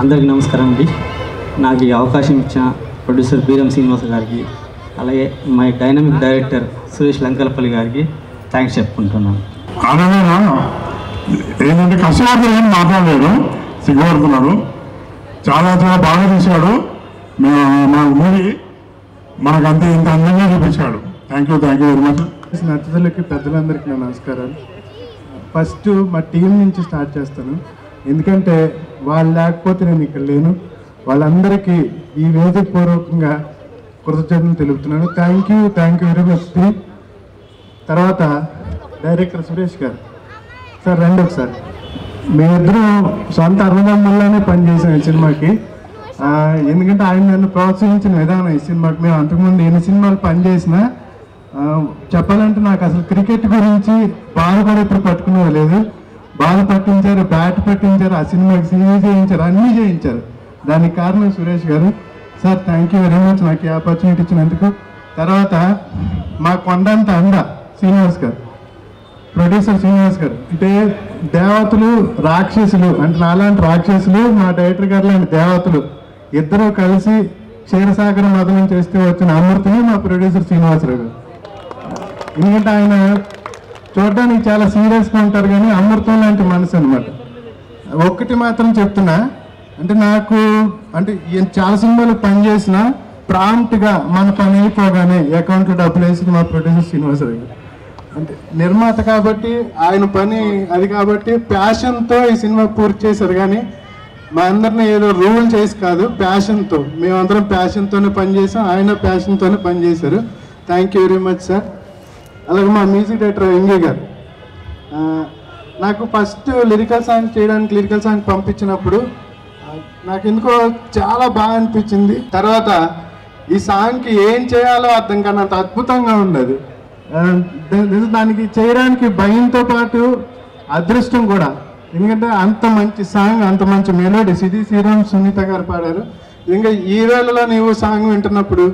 అందరికీ నమస్కారం అండి. నాకు ఈ అవకాశం ఇచ్చిన ప్రొడ్యూసర్ బీరం శ్రీనివాస గారికి, అలాగే my dynamic director Suresh Lankalapalli గారికి థ్యాంక్స్ చెప్పుకుంటున్నాను. ఏంటంటే కష్టపడుతూ ఏం మాట్లాడలేడు, సిగ్గుపడుతున్నాడు. చాలా చాలా బాగా తీశాడు. మా మూవీ మనకంతా ఇంత అందంగా చూపించాడు. Thank you very much. అతిథులకి పెద్దలందరికీ నా నమస్కారాలు. ఫస్ట్ మా టీం నుంచి స్టార్ట్ చేస్తాను, ఎందుకంటే వాళ్ళు లేకపోతే నేను ఇక్కడ లేను. వాళ్ళందరికీ ఈ వేదికపూర్వకంగా కృతజ్ఞతలు తెలుపుతున్నాను. Thank you very much. తర్వాత డైరెక్టర్ సురేష్ గారు, సార్ రండి ఒకసారి. మేమిద్దరం సొంత అన్నదమ్ముల్లానే పనిచేసాం ఈ సినిమాకి. ఎందుకంటే ఆయన నన్ను ప్రోత్సహించిన విధానం ఈ సినిమాకి. మేము అంతకుముందు ఎన్ని సినిమాలు పనిచేసినా చెప్పాలంటే నాకు అసలు క్రికెట్ గురించి బాల్ కూడా ఇప్పుడు పట్టుకునేది లేదు. బాల్ పట్టించారు, బ్యాట్ పట్టించారు, ఆ సినిమాకి సీజీ చేయించారు, అన్నీ చేయించారు. దానికి కారణం సురేష్ గారు. Sir thank you very much నాకు ఈ ఆపర్చునిటీ ఇచ్చినందుకు. తర్వాత మా కొండంత అండ శ్రీనివాస్ గారు, ప్రొడ్యూసర్ శ్రీనివాస్ గారు. అంటే దేవతలు రాక్షసులు అంటే నాలాంటి రాక్షసులు, మా డైరెక్టర్ గారు లాంటి దేవతలు ఇద్దరూ కలిసి క్షీరసాగర మదనం చేస్తే వచ్చిన అమృతమే మా ప్రొడ్యూసర్ శ్రీనివాసరావు గారు. ఎందుకంటే ఆయన చూడడానికి చాలా సీరియస్గా ఉంటారు, కానీ అమృతం లాంటి మనసు అనమాట. ఒక్కటి మాత్రం చెప్తున్నా, అంటే నాకు అంటే చాలా సినిమాలు పనిచేసిన ప్రాంప్ట్గా మన పని అయిపోగానే అకౌంట్లో డబ్బులు వేసి మా ప్రొడ్యూసర్ శ్రీనివాసరావు గారు. అంటే నిర్మాత కాబట్టి ఆయన పని అది కాబట్టి ప్యాషన్తో ఈ సినిమా పూర్తి చేశారు. కానీ మా అందరినీ ఏదో రూల్ చేసి కాదు, ప్యాషన్తో. మేమందరం ప్యాషన్తోనే పనిచేసాం, ఆయన ప్యాషన్తోనే పనిచేశారు. Thank you very much sir. అలాగే మా మ్యూజిక్ డైరెక్టర్ ఎంగే గారు, నాకు ఫస్ట్ లిరికల్ సాంగ్ పంపించినప్పుడు నాకు ఎందుకో చాలా బాగా అనిపించింది. తర్వాత ఈ సాంగ్కి ఏం చేయాలో అర్థం కానంత అద్భుతంగా ఉండదు. దానికి చేయడానికి భయంతో పాటు అదృష్టం కూడా. ఎందుకంటే అంత మంచి సాంగ్, అంత మంచి మెలోడీ సిది శ్రీరామ్ సునీత గారు పాడారు. ఇంకా ఈ వేళలో నీవు సాంగ్ వింటున్నప్పుడు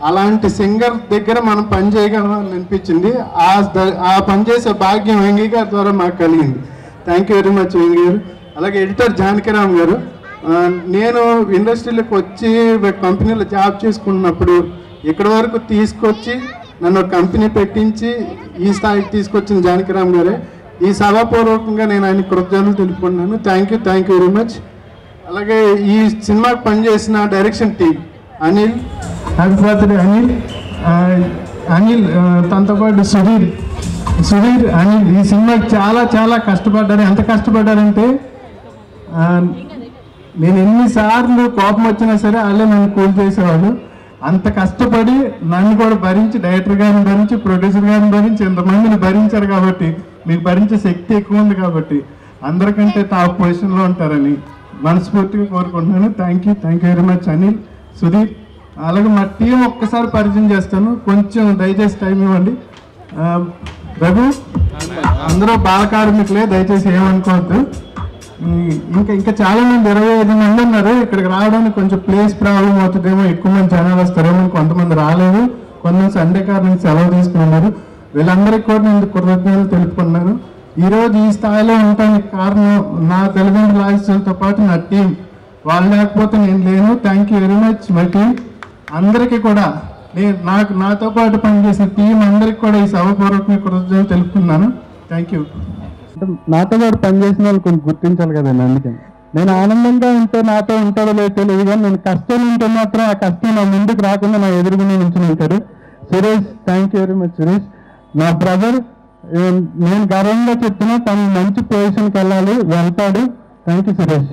అలాంటి సింగర్ దగ్గర మనం పని చేయగలమని అనిపించింది. ఆ పని చేసే భాగ్యం వెంగీ గారి ద్వారా మాకు కలిగింది. Thank you very much Vengi గారు. అలాగే ఎడిటర్ జానకిరామ్ గారు, నేను ఇండస్ట్రీలోకి వచ్చి కంపెనీలో జాబ్ చేసుకున్నప్పుడు ఇక్కడి వరకు తీసుకొచ్చి నన్ను కంపెనీ పెట్టించి ఈ స్థాయికి తీసుకొచ్చిన జానకిరామ్ గారే. ఈ సభాపూర్వకంగా నేను ఆయన కృతజ్ఞతలు తెలుపుకుంటున్నాను. Thank you very much. అలాగే ఈ సినిమాకి పనిచేసిన direction team Anil, happy birthday Anil, తనతో పాటు సుధీర్ అనిల్ ఈ సినిమాకి చాలా చాలా కష్టపడ్డారు. ఎంత కష్టపడ్డారంటే నేను ఎన్నిసార్లు కోపం వచ్చినా సరే వాళ్ళే నన్ను కూల్ చేసేవాళ్ళు. అంత కష్టపడి నన్ను కూడా భరించి, డైరెక్టర్ గారిని భరించి, ప్రొడ్యూసర్ గారిని భరించి, ఎంతమందిని భరించారు. కాబట్టి మీకు భరించే శక్తి ఎక్కువ ఉంది కాబట్టి అందరికంటే టాప్ పొజిషన్లో ఉంటారని మనస్ఫూర్తిగా కోరుకుంటున్నాను. Thank you very much Anil, Sudheer. అలాగే మా టీం ఒక్కసారి పరిచయం చేస్తాను, కొంచెం దయచేసి టైం ఇవ్వండి. రఘు, అందరూ బాల కార్మికులే, దయచేసి ఏమనుకోవద్దు. ఇంకా చాలా మంది 25 మంది ఉన్నారు. ఇక్కడికి రావడానికి కొంచెం ప్లేస్ ప్రాబ్లం అవుతుందేమో, ఎక్కువ మంది జనాలు వస్తారేమో. కొంతమంది రాలేదు, కొంతమంది సండే కారణం సెలవు తీసుకున్నారు. వీళ్ళందరికీ కూడా నేను కృతజ్ఞతలు తెలుపుకున్నాను. ఈరోజు ఈ స్థాయిలో ఉండడానికి కారణం నా తల్లిదండ్రుల ఆశీస్సులతో పాటు నా టీం. వాళ్ళు లేకపోతే నేను లేను. Thank you very much my team. అందరికీ కూడా నాతో పాటు పనిచేసిన టీం అందరికీ కూడా ఈ సభపూర్వకంగా కృతజ్ఞతలు తెలుపుకున్నాను. Thank you. నాతో పాటు పనిచేసిన వాళ్ళు కొంచెం గుర్తించాలి కదండి. అందుకని నేను ఆనందంగా ఉంటే నాతో ఉంటాడో లేదో తెలియదు, కానీ నేను కష్టం ఉంటే మాత్రం ఆ కష్టం నా ముందుకు రాకుండా నా ఎదురుగునే నుంచి ఉంటారు. Suresh, thank you very much Suresh. నా బ్రదర్, నేను గర్వంగా చెప్తున్నా, తను మంచి పొజిషన్కి వెళ్తాడు. Thank you Suresh.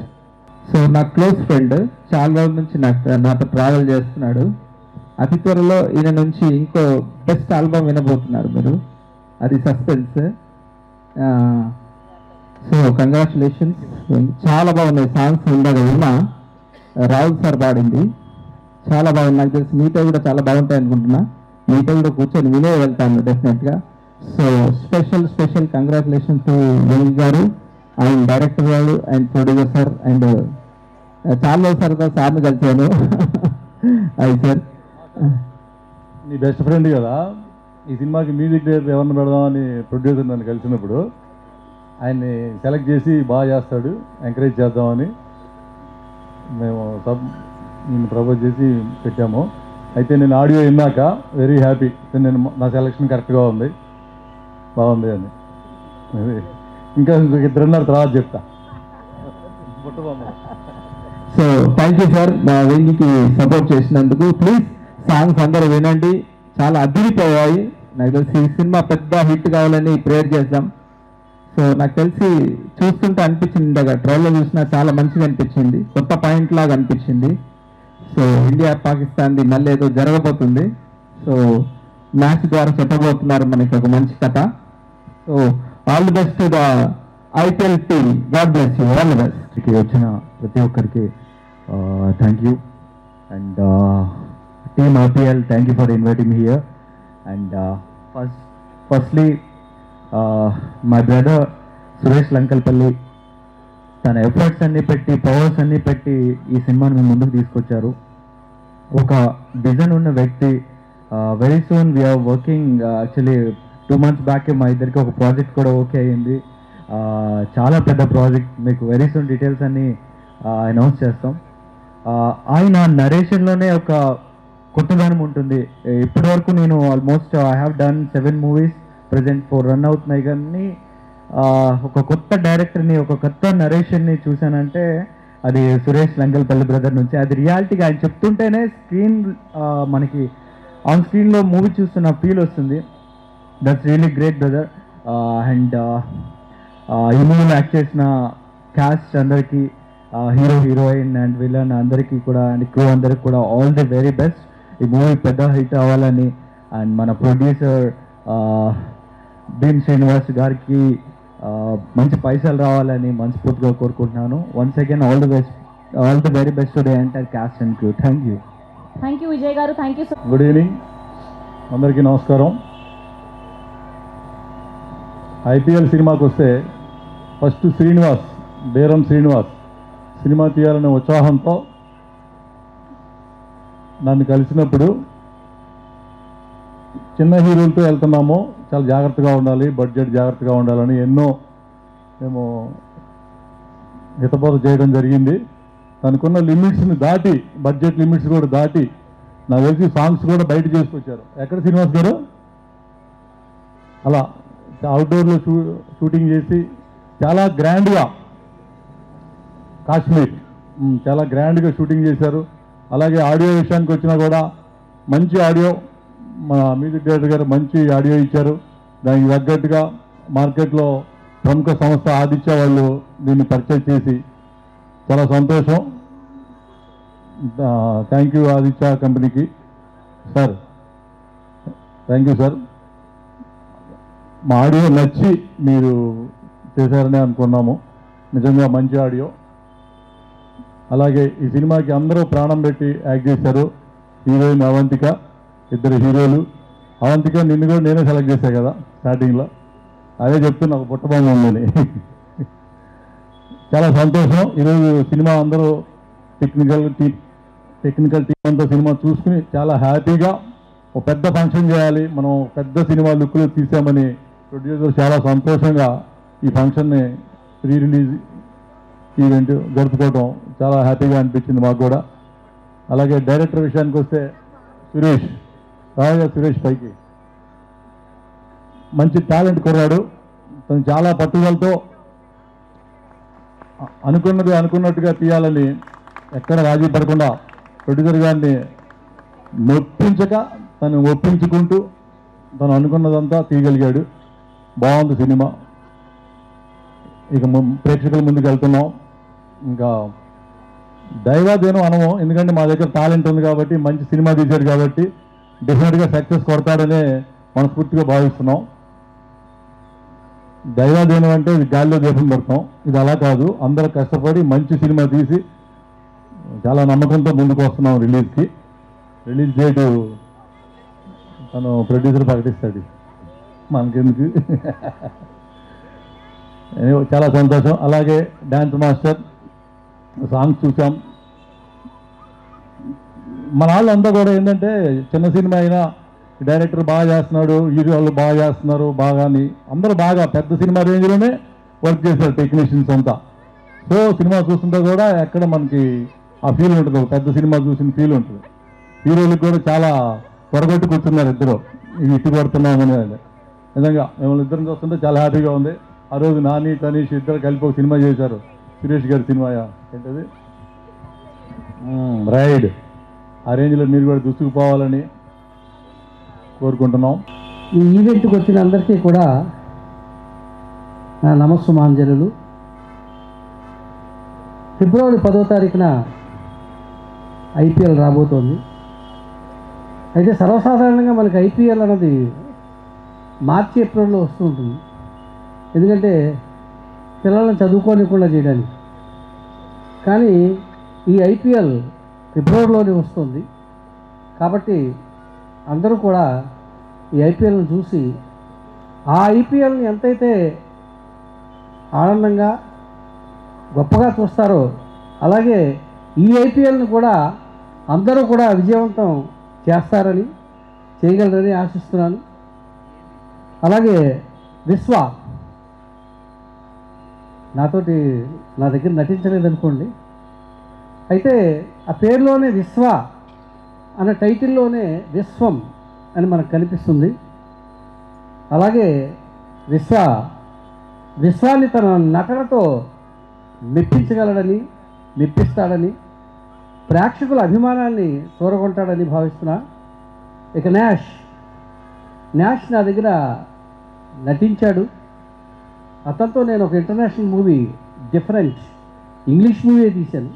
సో నా క్లోజ్ ఫ్రెండ్ చాలా రోజుల నుంచి నాతో ట్రావెల్ చేస్తున్నాడు. అతి త్వరలో ఈయన నుంచి ఇంకో బెస్ట్ ఆల్బమ్ వినబోతున్నారు మీరు, అది సస్పెన్స్. So congratulations. చాలా బాగున్నాయి సాంగ్స్. ఇందాక విన్నా రాహుల్ సార్ పాడింది, చాలా బాగుంది. నాకు తెలిసి మీతో కూడా చాలా బాగుంటాయి అనుకుంటున్నా. మీతో కూడా కూర్చొని వినే వెళ్తాను డెఫినెట్గా. So special congratulation to Venky గారు అండ్ డైరెక్టర్ గారు అండ్ ప్రొడ్యూసర్ సార్. అండ్ చాలా సరదా సార్ని కలిసాను. అది సార్ నీ బెస్ట్ ఫ్రెండ్ కదా. ఈ సినిమాకి మ్యూజిక్ డైరెక్టర్ ఎవరిని పెడదామని ప్రొడ్యూసర్ నన్ను కలిసినప్పుడు ఆయన్ని సెలెక్ట్ చేసి బాగా చేస్తాడు, ఎంకరేజ్ చేద్దామని మేము నేను ప్రపోజ్ చేసి పెట్టాము. అయితే నేను ఆడియో విన్నాక వెరీ హ్యాపీ, నేను నా సెలక్షన్ కరెక్ట్గా ఉంది, బాగుంది అని. ఇంకా ఇద్దరున్నారు, తర్వాత చెప్తా. సో థ్యాంక్ యూ సార్, మా వెంగికి సపోర్ట్ చేసినందుకు. ప్లీజ్ సాంగ్స్ అందరూ వినండి, చాలా అదిరిపోయాయి. నాకు తెలిసి ఈ సినిమా పెద్ద హిట్ కావాలని ప్రేయర్ చేద్దాం. సో నాకు తెలిసి చూస్తుంటే అనిపించింది, ఇందాక ట్రైలర్ చూసినా చాలా మంచిగా అనిపించింది, కొత్త పాయింట్ లాగా అనిపించింది. సో ఇండియా పాకిస్తాన్ది మళ్ళీ ఏదో జరగబోతుంది. సో మ్యాచ్ ద్వారా చెప్పబోతున్నారు మనకి ఒక మంచి కథ. So all the best the IPL team, God bless you, all the best. వచ్చిన ప్రతి ఒక్కరికి thank you. And team IPL, thank you for inviting me here. And firstly my brother Suresh Lankalapalli, తన ఎఫర్ట్స్ అన్ని పెట్టి, పవర్స్ అన్ని పెట్టి ఈ సినిమాని మేము ముందుకు తీసుకొచ్చారు. ఒక విజన్ ఉన్న వ్యక్తి. Very soon we're working. Actually 2 months back మా ఇద్దరికి ఒక ప్రాజెక్ట్ కూడా ఓకే అయ్యింది. చాలా పెద్ద ప్రాజెక్ట్, మీకు వెరీ సూన్ డీటెయిల్స్ అన్ని అనౌన్స్ చేస్తాం. ఆయన నరేషన్లోనే ఒక కొత్తదనం ఉంటుంది. ఇప్పటి వరకు నేను almost I have done 7 movies, present 4 run అవుతున్నాయి. కానీ ఒక కొత్త డైరెక్టర్ని, ఒక కొత్త నరేషన్ని చూశానంటే అది సురేష్ లంకల్పల్లి బ్రదర్ నుంచి. అది రియాలిటీగా ఆయన చెప్తుంటేనే స్క్రీన్ మనకి ఆన్ స్క్రీన్లో మూవీ చూస్తున్న ఫీల్ వస్తుంది. That's really great brother. And ఈ మూవీలో యాక్ట్ చేసిన క్యాస్ట్ అందరికీ, హీరో, హీరోయిన్ అండ్ విలన్ అందరికీ కూడా, అండ్ క్రూ అందరికి కూడా ఆల్ ది వెరీ బెస్ట్. ఈ మూవీ పెద్ద హిట్ అవ్వాలని, అండ్ మన ప్రొడ్యూసర్ భీమ్ శ్రీనివాస్ గారికి మంచి పైసలు రావాలని మనస్ఫూర్తిగా కోరుకుంటున్నాను. Once again all the very best to the entire caste and crew. Thank you. Thank you Vijay గారు, థ్యాంక్ యూ. గుడ్ ఈవినింగ్ అందరికీ, నమస్కారం. ఐపీఎల్ సినిమాకి వస్తే ఫస్ట్ శ్రీనివాస్, బేరం శ్రీనివాస్ సినిమా తీయాలనే ఉత్సాహంతో నన్ను కలిసినప్పుడు, చిన్న హీరోలతో వెళ్తున్నాము, చాలా జాగ్రత్తగా ఉండాలి, బడ్జెట్ జాగ్రత్తగా ఉండాలని ఎన్నో మేము హితబోధ చేయడం జరిగింది. తనకున్న లిమిట్స్ని దాటి, బడ్జెట్ లిమిట్స్ కూడా దాటి, నాకు తెలిసి సాంగ్స్ కూడా బయట చేసుకొచ్చారు. ఎక్కడ శ్రీనివాస్ గారు? అలా అవుట్డోర్లో షూటింగ్ చేసి చాలా గ్రాండ్గా, కాశ్మీర్ చాలా గ్రాండ్గా షూటింగ్ చేశారు. అలాగే ఆడియో విషయానికి వచ్చినా కూడా మంచి ఆడియో, మన మ్యూజిక్ డైరెక్టర్ గారు మంచి ఆడియో ఇచ్చారు. దానికి తగ్గట్టుగా మార్కెట్లో ప్రముఖ సంస్థ ఆదిత్య వాళ్ళు దీన్ని పర్చేజ్ చేసి, చాలా సంతోషం. థ్యాంక్ యూ ఆదిత్య కంపెనీకి సార్, థ్యాంక్ యూ సార్. మా ఆడియో నచ్చి మీరు చేశారని అనుకున్నాము, నిజంగా మంచి ఆడియో. అలాగే ఈ సినిమాకి అందరూ ప్రాణం పెట్టి యాక్ట్ చేశారు. హీరోయిన్ అవంతిక, 2 హీరోలు. అవంతిక నిన్ను కూడా నేనే సెలెక్ట్ చేశాను కదా స్టార్టింగ్లో, అదే చెప్తున్నా ఒక పుట్టబొమ్మ ఉందని. చాలా సంతోషం. ఈరోజు సినిమా అందరూ టెక్నికల్ టీం అంతా సినిమా చూసుకుని చాలా హ్యాపీగా ఒక పెద్ద ఫంక్షన్ చేయాలి, మనం పెద్ద సినిమా లుక్లో తీసామని ప్రొడ్యూసర్ చాలా సంతోషంగా ఈ ఫంక్షన్ని ప్రీ రిలీజ్ ఈవెంట్ జరుపుకోవడం చాలా హ్యాపీగా అనిపించింది మాకు కూడా. అలాగే డైరెక్టర్ విషయానికి వస్తే సురేష్, రాజా సురేష్ పైకి మంచి టాలెంట్ కుర్రాడు. తను చాలా పట్టుదలతో అనుకున్నట్టుగా తీయాలని ఎక్కడ రాజీ పడకుండా ప్రొడ్యూసర్ గారిని నొప్పించక తను ఒప్పించుకుంటూ తను అనుకున్నదంతా తీయగలిగాడు. బాగుంది సినిమా. ఇక ప్రేక్షకుల ముందుకు వెళ్తున్నాం. ఇంకా దైవాదేనో అనము, ఎందుకంటే మా దగ్గర టాలెంట్ ఉంది కాబట్టి, మంచి సినిమా తీశాడు కాబట్టి డెఫినెట్గా సక్సెస్ కొడతాడనే మనస్ఫూర్తిగా భావిస్తున్నాం. దైవాదేనం అంటే ఇది గాలిలో దీపం పెడతాం, ఇది అలా కాదు. అందరూ కష్టపడి మంచి సినిమా తీసి చాలా నమ్మకంతో ముందుకు వస్తున్నాం. రిలీజ్ డేటు తను ప్రొడ్యూసర్ ప్రకటిస్తాడు, మనకెందుకు. చాలా సంతోషం. అలాగే డ్యాన్స్ మాస్టర్ సాంగ్స్ చూసాం. మన వాళ్ళంతా కూడా ఏంటంటే చిన్న సినిమా అయినా డైరెక్టర్ బాగా చేస్తున్నాడు, హీరోలు బాగా చేస్తున్నారు, బాగాని అందరూ బాగా పెద్ద సినిమా రేంజ్లోనే వర్క్ చేశారు టెక్నీషియన్స్ అంతా. సో సినిమా చూస్తుంటే కూడా ఎక్కడ మనకి ఆ ఫీల్ ఉంటుంది, ఒక పెద్ద సినిమా చూసిన ఫీల్ ఉంటుంది. హీరోలకు కూడా చాలా త్వరగొట్టి కూర్చున్నారు ఇద్దరు, ఇటు కొడుతున్నామని. నిజంగా మిమ్మల్ని ఇద్దరిని చూస్తుంటే చాలా హ్యాపీగా ఉంది. ఆ రోజు నాని తనీష్ ఇద్దరు కలిపి ఒక సినిమా చేశారు, సురేష్ గారి సినిమా ఏంటది, రైడ్. ఆ రేంజ్లో మీరు కూడా దూసుకుపోవాలని కోరుకుంటున్నాం. ఈ ఈవెంట్కి వచ్చిన అందరికీ కూడా నా నమస్సుమాంజలులు. ఫిబ్రవరి 10వ తారీఖున ఐపీఎల్ రాబోతోంది. అయితే సర్వసాధారణంగా మనకి ఐపీఎల్ అన్నది మార్చి ఏప్రిల్లో వస్తూ ఉంటుంది, ఎందుకంటే పిల్లలను చదువుకోనికుండా చేయడానికి. కానీ ఈ ఐపీఎల్ ఫిబ్రవరిలోనే వస్తుంది. కాబట్టి అందరూ కూడా ఈ ఐపీఎల్ని చూసి ఆ ఐపీఎల్ని ఎంతైతే ఆనందంగా గొప్పగా చూస్తారో అలాగే ఈ ఐపీఎల్ని కూడా అందరూ కూడా విజయవంతం చేస్తారని, చేయగలరని ఆశిస్తున్నాను. అలాగే విశ్వ నాతోటి నా దగ్గర నటించలేదనుకోండి, అయితే ఆ పేరులోనే విశ్వ అన్న టైటిల్లోనే విశ్వం అని మనకు కనిపిస్తుంది. అలాగే విశ్వాన్ని తన నటనతో మెప్పిస్తాడని ప్రేక్షకుల అభిమానాన్ని చూరగొంటాడని భావిస్తున్నా. ఇక న్యాష్ నా దగ్గర నటించాడు. అతనితో నేను ఒక international movie different English movie తీశాను.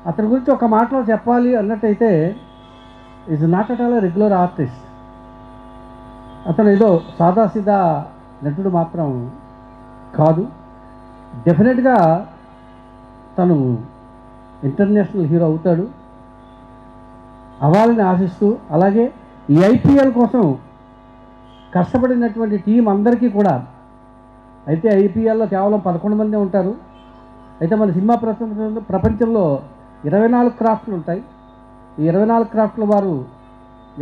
అతని గురించి ఒక మాటలో చెప్పాలి అన్నట్టయితే is not at all regular artist. అతను ఏదో సాదాసీదా నటుడు మాత్రం కాదు. డెఫినెట్గా తను ఇంటర్నేషనల్ హీరో అవుతాడు, అవ్వాలని ఆశిస్తూ, అలాగే ఈ ఐపీఎల్ కోసం కష్టపడినటువంటి టీం అందరికీ కూడా, అయితే ఐపీఎల్లో కేవలం 11 మందే ఉంటారు. అయితే మన సినిమా ప్రపంచంలో 24 క్రాఫ్ట్లు ఉంటాయి. ఈ 24 క్రాఫ్ట్ల వారు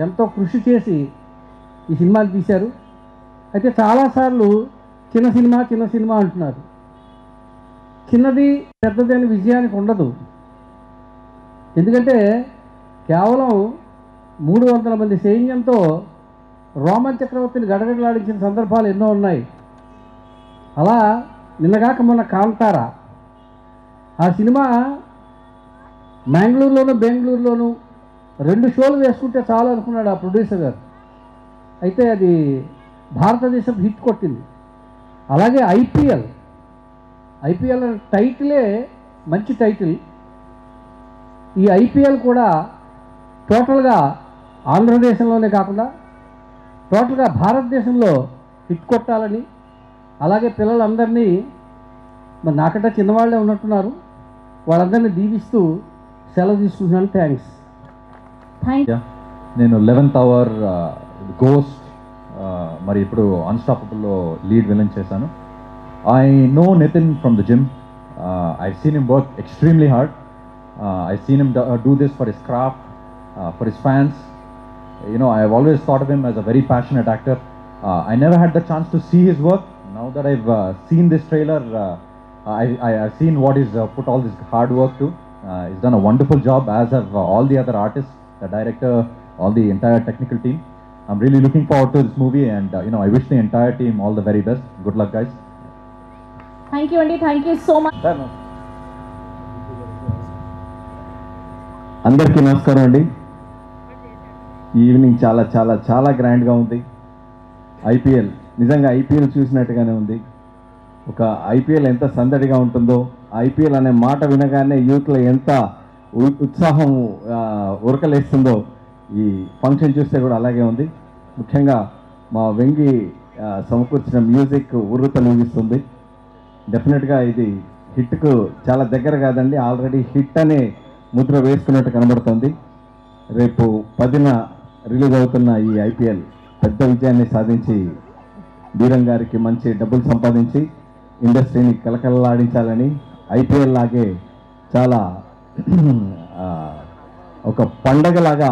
ఎంతో కృషి చేసి ఈ సినిమాని తీశారు. అయితే చాలాసార్లు చిన్న సినిమా అంటున్నారు. చిన్నది పెద్దది అని విజయానికి ఉండదు. ఎందుకంటే కేవలం 300 మంది సైన్యంతో రోమన్ చక్రవర్తిని గడగడలాడించిన సందర్భాలు ఎన్నో ఉన్నాయి. అలా నిన్నగాక మొన్న కాంతారా ఆ సినిమా బెంగళూరులోను 2 షోలు వేసుకుంటే చాలు అనుకున్నాడు ఆ ప్రొడ్యూసర్ గారు. అయితే అది భారతదేశం హిట్ కొట్టింది. అలాగే ఐపీఎల్ టైటిలే మంచి టైటిల్. ఈ ఐపీఎల్ కూడా టోటల్గా ఆంధ్రదేశంలోనే కాకుండా టోటల్గా భారతదేశంలో హిట్ కొట్టాలని, అలాగే పిల్లలందరినీ, మరి నాకంటే చిన్నవాళ్ళే ఉన్నట్టున్నారు, వాళ్ళందరినీ దీవిస్తూ సెలవు తీసుకుంటున్నాను. థ్యాంక్స్. నేను 11th అవర్ గోస్ట్ మరి ఇప్పుడు అన్స్టాపబుల్లో లీడ్ విలన్ చేశాను. I know Nithiin from the gym. I seen him work extremely hard. I seen him do this for his craft, for his fans. I've always thought of him as a very passionate actor. I never had the chance to see his work. Now that I've seen this trailer, I've seen what he's put all this hard work to. He's done a wonderful job, as have all the other artists, the director, all the entire technical team. I'm really looking forward to this movie, and I wish the entire team all the very best. Good luck, guys. Thank you, Andy. Thank you so much. అందరికీ నమస్కారం అండి. ఈ evening చాలా చాలా చాలా గ్రాండ్గా ఉంది. IPL నిజంగా ఐపీఎల్ చూసినట్టుగానే ఉంది. ఒక ఐపీఎల్ ఎంత సందడిగా ఉంటుందో, ఐపీఎల్ అనే మాట వినగానే యూత్లో ఎంత ఉత్సాహం ఉరకలేస్తుందో ఈ ఫంక్షన్ చూస్తే కూడా అలాగే ఉంది. ముఖ్యంగా మా వెంగి సమకూర్చిన మ్యూజిక్ ఉర్రుతలూగిస్తుంది. డెఫినెట్గా ఇది హిట్కు చాలా దగ్గర కాదండి, ఆల్రెడీ హిట్ అనే ముద్ర వేసుకున్నట్టు కనబడుతుంది. రేపు 10న రిలీజ్ అవుతున్న ఈ ఐపీఎల్ పెద్ద విజయాన్ని సాధించి బీరం గారికి మంచి డబ్బులు సంపాదించి ఇండస్ట్రీని కలకలలాడించాలని, ఐపీఎల్ లాగే చాలా ఒక పండగలాగా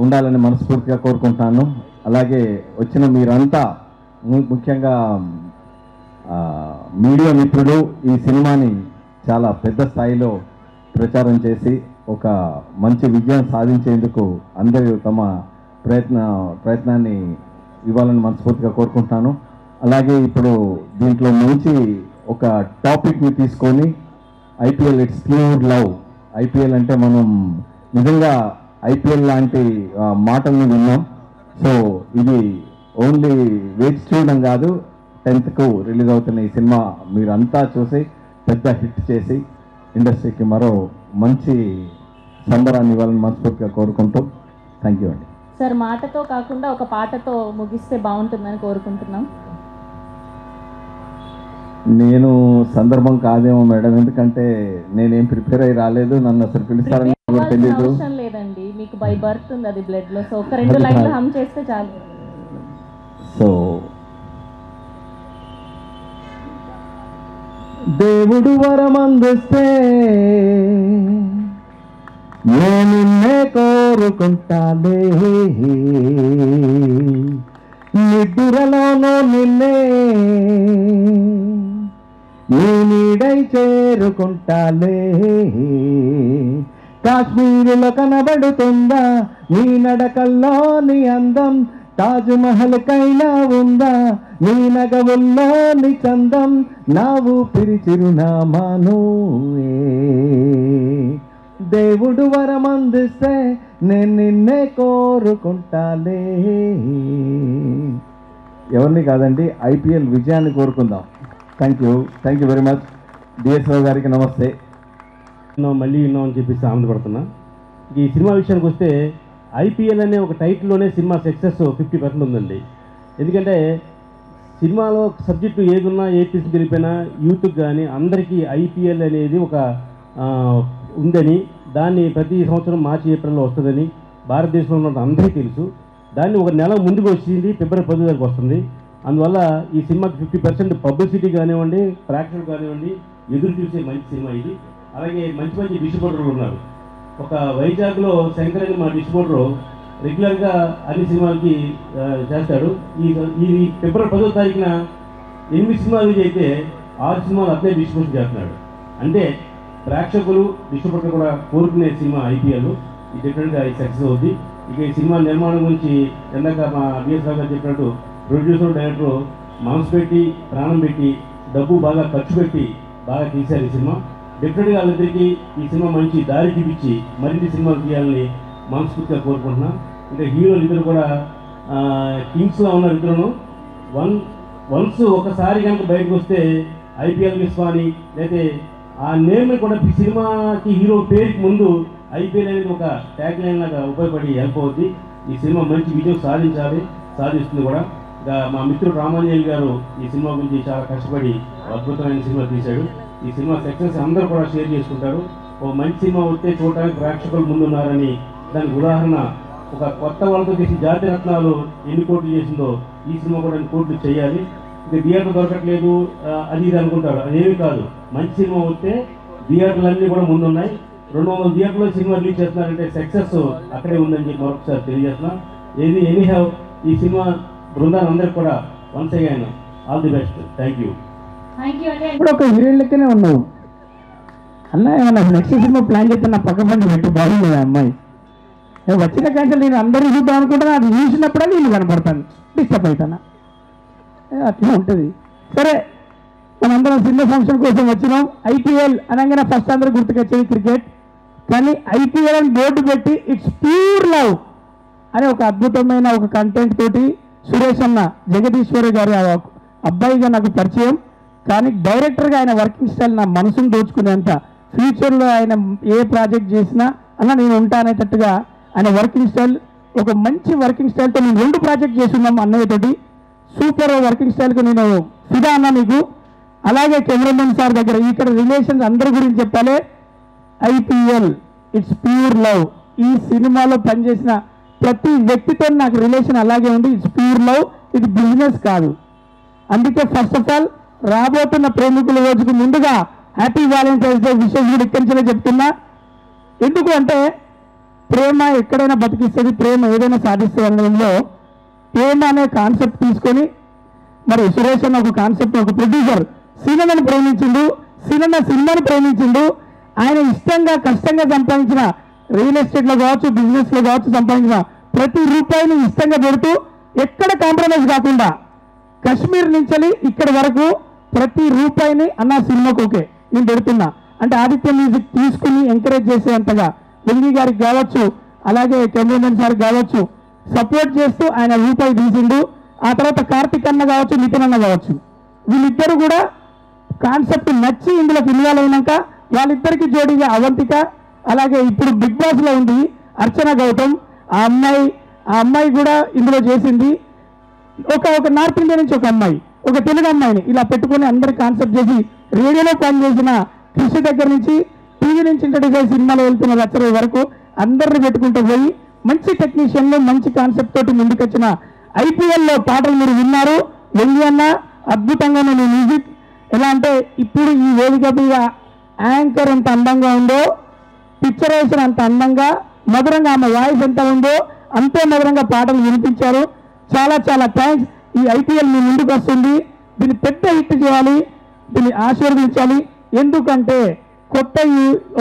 ఉండాలని మనస్ఫూర్తిగా కోరుకుంటున్నాను. అలాగే వచ్చిన మీరంతా, ముఖ్యంగా మీడియా మిత్రులు, ఈ సినిమాని చాలా పెద్ద స్థాయిలో ప్రచారం చేసి ఒక మంచి విజయం సాధించేందుకు అందరూ తమ ప్రయత్నాన్ని ఇవ్వాలని మనస్ఫూర్తిగా కోరుకుంటున్నాను. అలాగే ఇప్పుడు దీంట్లో మంచి ఒక టాపిక్ని తీసుకొని IPL it's pure love. IPL అంటే మనం నిజంగా ఐపీఎల్ లాంటి మాటల్ని విన్నాం. సో ఇది ఓన్లీ వేచి చూడడం కాదు, 10th రిలీజ్ అవుతున్న ఈ సినిమా మీరంతా చూసి పెద్ద హిట్ చేసి ఇండస్ట్రీకి మరో మంచి సంబరాన్ని ఇవ్వాలని మనస్ఫూర్తిగా కోరుకుంటూ థ్యాంక్ యూ అండి. సార్ మాటతో కాకుండా ఒక పాటతో ముగిస్తే బాగుంటుందని కోరుకుంటున్నాం. నేను సందర్భం కాదేమో మేడం, ఎందుకంటే నేనేం ప్రిపేర్ అయ్యి రాలేదు, నన్ను అసలు పిలుస్తారని కూడా తెలియదు. అవసరం లేదండి, మీకు బై బర్త్ ఉంది అది బ్లడ్ లో. సో ఒక 2 లైన్లు హమ్ చేస్తే చాలు. సో దేవుడు వరమందిస్తే నిన్నే కోరుకుంటాలే, నిద్రలోనూ నిన్నే నీ నీడై చేరుకుంటాలే. కాశ్మీరులో కనబడుతుందా నీ నడకల్లో నీ అందం, తాజ్మహల్ కైనా ఉందా నీ నగవుల్లో నీ చందం, నా ఊపిరి చిరునామాను దేవుడు వరమందిస్తే నేను నిన్నే కోరుకుంటాలే. ఎవరిని కాదండి, ఐపీఎల్ విజయాన్ని కోరుకుందాం. Thank you very much. DSO గారికి నమస్తే. మళ్ళీ విన్నాం అని చెప్పేసి ఆనందపడుతున్నా. ఈ సినిమా విషయానికి వస్తే ఐపీఎల్ అనే ఒక టైటిల్లోనే సినిమా సక్సెస్ 50% ఉందండి. ఎందుకంటే సినిమాలో సబ్జెక్టు ఏది ఉన్నా ఏ తీసుకు వెళ్ళిపోయినా యూత్కి కానీ అందరికీ ఐపీఎల్ అనేది ఒక ఉందని, దాన్ని ప్రతి సంవత్సరం మార్చి ఏప్రిల్లో వస్తుందని భారతదేశంలో ఉన్న అందరికీ తెలుసు. దాన్ని ఒక నెల ముందుకు వచ్చింది, ఫిబ్రవరి 10 వరకు వస్తుంది. అందువల్ల ఈ సినిమాకి 50% పబ్లిసిటీ కానివ్వండి, ప్రేక్షకులు కానివ్వండి ఎదురు చూసే మంచి సినిమా ఇది. అలాగే మంచి మంచి డిస్ట్రిబ్యూటర్లు ఉన్నారు. ఒక వైజాగ్లో శంకర్ అని మా డిస్ట్రిబ్యూటరు రెగ్యులర్గా అన్ని సినిమాలకి చేస్తాడు. ఈ ఫిబ్రవరి 10వ తారీఖున 8 సినిమాలు అయితే 6 సినిమాలు అట్లే డిస్ట్రిబ్యూషన్ చేస్తున్నాడు. అంటే ప్రేక్షకులు డిస్ట్రిబ్యూటర్ కూడా కోరుకునే సినిమా ఐపీఎల్. ఇది డెఫినెట్గా సక్సెస్ అవుద్ది. ఇక ఈ సినిమా నిర్మాణం గురించి ఎందాక మా బిఎస్ గారు చెప్పినట్టు ప్రొడ్యూసర్ డైరెక్టర్ మనసు పెట్టి ప్రాణం పెట్టి డబ్బు బాగా ఖర్చు పెట్టి బాగా తీశారు ఈ సినిమా. డెఫినెట్గా వాళ్ళిద్దరికీ ఈ సినిమా మంచి దారి చూపించి మరిన్ని సినిమాలు తీయాలని మనస్ఫూర్తిగా కోరుకుంటున్నాం. ఇంకా హీరోలు ఇద్దరు కూడా కింగ్స్లో ఉన్నారు. ఇద్దరును వన్స్ ఒకసారి కనుక బయటకు వస్తే ఐపీఎల్ విశ్వాని లేకపోతే ఆ నేమ్ కూడా సినిమాకి హీరో పేరుకి ముందు ఐపీఎల్ అనేది ఒక ట్యాగ్ లైన్ లాగా ఉపయోగపడి హెల్ప్ అవుద్ది. ఈ సినిమా మంచి విజయం సాధిస్తుంది కూడా. ఇంకా మా మిత్రుడు రామాంజలి గారు ఈ సినిమా గురించి చాలా కష్టపడి అద్భుతమైన సినిమా తీశాడు. ఈ సినిమా సక్సెస్ అందరూ కూడా షేర్ చేసుకుంటారు. ఓ మంచి సినిమా వస్తే చూడడానికి ప్రేక్షకులు ముందున్నారని దానికి ఉదాహరణ ఒక కొత్త వాళ్ళతో చేసి జాతి రత్నాలు ఎన్ని కోట్లు చేసిందో ఈ సినిమా కూడా ఎన్ని కోట్లు చేయాలి. ఇంకా థియేటర్ దొరకట్లేదు అది ఇది అనుకుంటారు, అదేమీ కాదు. మంచి సినిమా వస్తే థియేటర్లన్నీ కూడా ముందున్నాయి. 200 థియేటర్లో సినిమా రిలీజ్ చేస్తున్నారంటే సక్సెస్ అక్కడే ఉందని చెప్పి మరొకసారి తెలియజేస్తున్నా. ఎనీ హ్యావ్ ఈ సినిమా బృందాన్ని అందరికి కూడా once again all the best. Thank you. ఇప్పుడు ఒక హీరోయిన్ లెక్కనే ఉన్నావు అన్న. ఏమన్నా నెక్స్ట్ సినిమా ప్లాన్ చేస్తే నా పక్క పండి పెట్టి బాగుంది అమ్మాయి. వచ్చిన క్యాన్సల్ నేను అందరూ చూద్దాం అనుకుంటున్నా, అది చూసినప్పుడే నేను కనపడతాను, డిస్టర్బ్ అవుతాను. అట్లా ఉంటుంది. సరే, మనందరం సినిమా ఫంక్షన్ కోసం వచ్చినాం. ఐపీఎల్ అనగానే ఫస్ట్ అందరూ గుర్తుకొచ్చేది క్రికెట్. కానీ ఐపీఎల్ అని బోర్డు పెట్టి ఇట్స్ ప్యూర్ లవ్ అనే ఒక అద్భుతమైన ఒక కంటెంట్ తోటి సురేష్ అన్న జగదీశ్వరి గారి అబ్బాయిగా నాకు పరిచయం. కానీ డైరెక్టర్గా ఆయన వర్కింగ్ స్టైల్ నా మనసును దోచుకునేంత, ఫ్యూచర్లో ఆయన ఏ ప్రాజెక్ట్ చేసినా అలా నేను ఉంటానేటట్టుగా ఆయన వర్కింగ్ స్టైల్, ఒక మంచి వర్కింగ్ స్టైల్తో నేను 2 ప్రాజెక్ట్ చేస్తున్నాం అన్నయ్యతోటి. సూపర్ వర్కింగ్ స్టైల్కి నేను ఫిదా అన్నా మీకు. అలాగే కెమెరామెన్ సార్ దగ్గర ఇక్కడ రిలేషన్స్ అందరి గురించి చెప్పాలి. IPL it's pure love. ఈ సినిమాలో పనిచేసిన ప్రతి వ్యక్తితో నాకు రిలేషన్ అలాగే ఉంది. ఇట్స్ ప్యూర్ లవ్, ఇది బిజినెస్ కాదు. అందుకే ఫస్ట్ ఆఫ్ ఆల్ రాబోతున్న ప్రేమికుల రోజుకు ముందుగా హ్యాపీ వ్యాలంటైన్స్ డే విషయం కూడా ఇక్కడి నుంచే చెప్తున్నా. ఎందుకు అంటే ప్రేమ ఎక్కడైనా బతికిస్తుంది, ప్రేమ ఏదైనా సాధిస్తుంది అనడంలో ప్రేమ అనే కాన్సెప్ట్ తీసుకొని మరి సురేష్ అన్న ఒక కాన్సెప్ట్, ఒక ప్రొడ్యూసర్ సినిమాని ప్రేమించిండు, సినిమాని ప్రేమించిండు. ఆయన ఇష్టంగా కష్టంగా సంపాదించిన రియల్ ఎస్టేట్లో కావచ్చు, బిజినెస్లో కావచ్చు సంపాదించిన ప్రతి రూపాయిని ఇష్టంగా పెడుతూ ఎక్కడ కాంప్రమైజ్ కాకుండా కశ్మీర్ నుంచి ఇక్కడ వరకు ప్రతి రూపాయిని అన్న సినిమాకు ఓకే నేను పెడుతున్నా అంటే ఆదిత్య మ్యూజిక్ తీసుకుని ఎంకరేజ్ చేసేంతగా వెంగి గారికి కావచ్చు, అలాగే కెమెరామెన్ సార్ కావచ్చు సపోర్ట్ చేస్తూ ఆయన రూపాయి తీసిండు. ఆ తర్వాత కార్తిక్ అన్న కావచ్చు, నితిన్ అన్న కావచ్చు, వీళ్ళిద్దరూ కూడా కాన్సెప్ట్ నచ్చి ఇందులోకి ఇన్వాల్వ్ అయినాక వాళ్ళిద్దరికి జోడీగా అవంతిక, అలాగే ఇప్పుడు బిగ్ బాస్లో ఉంది అర్చన గౌతమ్, ఆ అమ్మాయి కూడా ఇందులో చేసింది. ఒక నార్త్ ఇండియా నుంచి ఒక అమ్మాయి, ఒక తెలుగు అమ్మాయిని ఇలా పెట్టుకుని అందరు కాన్సెప్ట్ చేసి రేడియోలో పనిచేసిన కృషి దగ్గర నుంచి టీవీ నుంచి ఇంట్రడ్యూస్ అయ్యి సినిమాలో వెళ్తున్న రచన వరకు అందరిని పెట్టుకుంటూ పోయి మంచి టెక్నీషియన్లు మంచి కాన్సెప్ట్ తోటి ముందుకొచ్చిన ఐపీఎల్లో పాటలు మీరు విన్నారు. వెంగి అన్న అద్భుతంగా నేను మ్యూజిక్ ఎలా అంటే ఇప్పుడు ఈ వేదిక మీద యాంకర్ ఎంత అందంగా ఉందో, పిక్చరైజేషన్ అంత అందంగా మధురంగా ఆమె వాయిస్ ఎంత ఉందో అంతే మధురంగా పాటలు వినిపించారు. చాలా చాలా థ్యాంక్స్. ఈ ఐపీఎల్ మీ ముందుకు వస్తుంది, దీన్ని పెద్ద హిట్ చేయాలి, దీన్ని ఆశీర్వదించాలి. ఎందుకంటే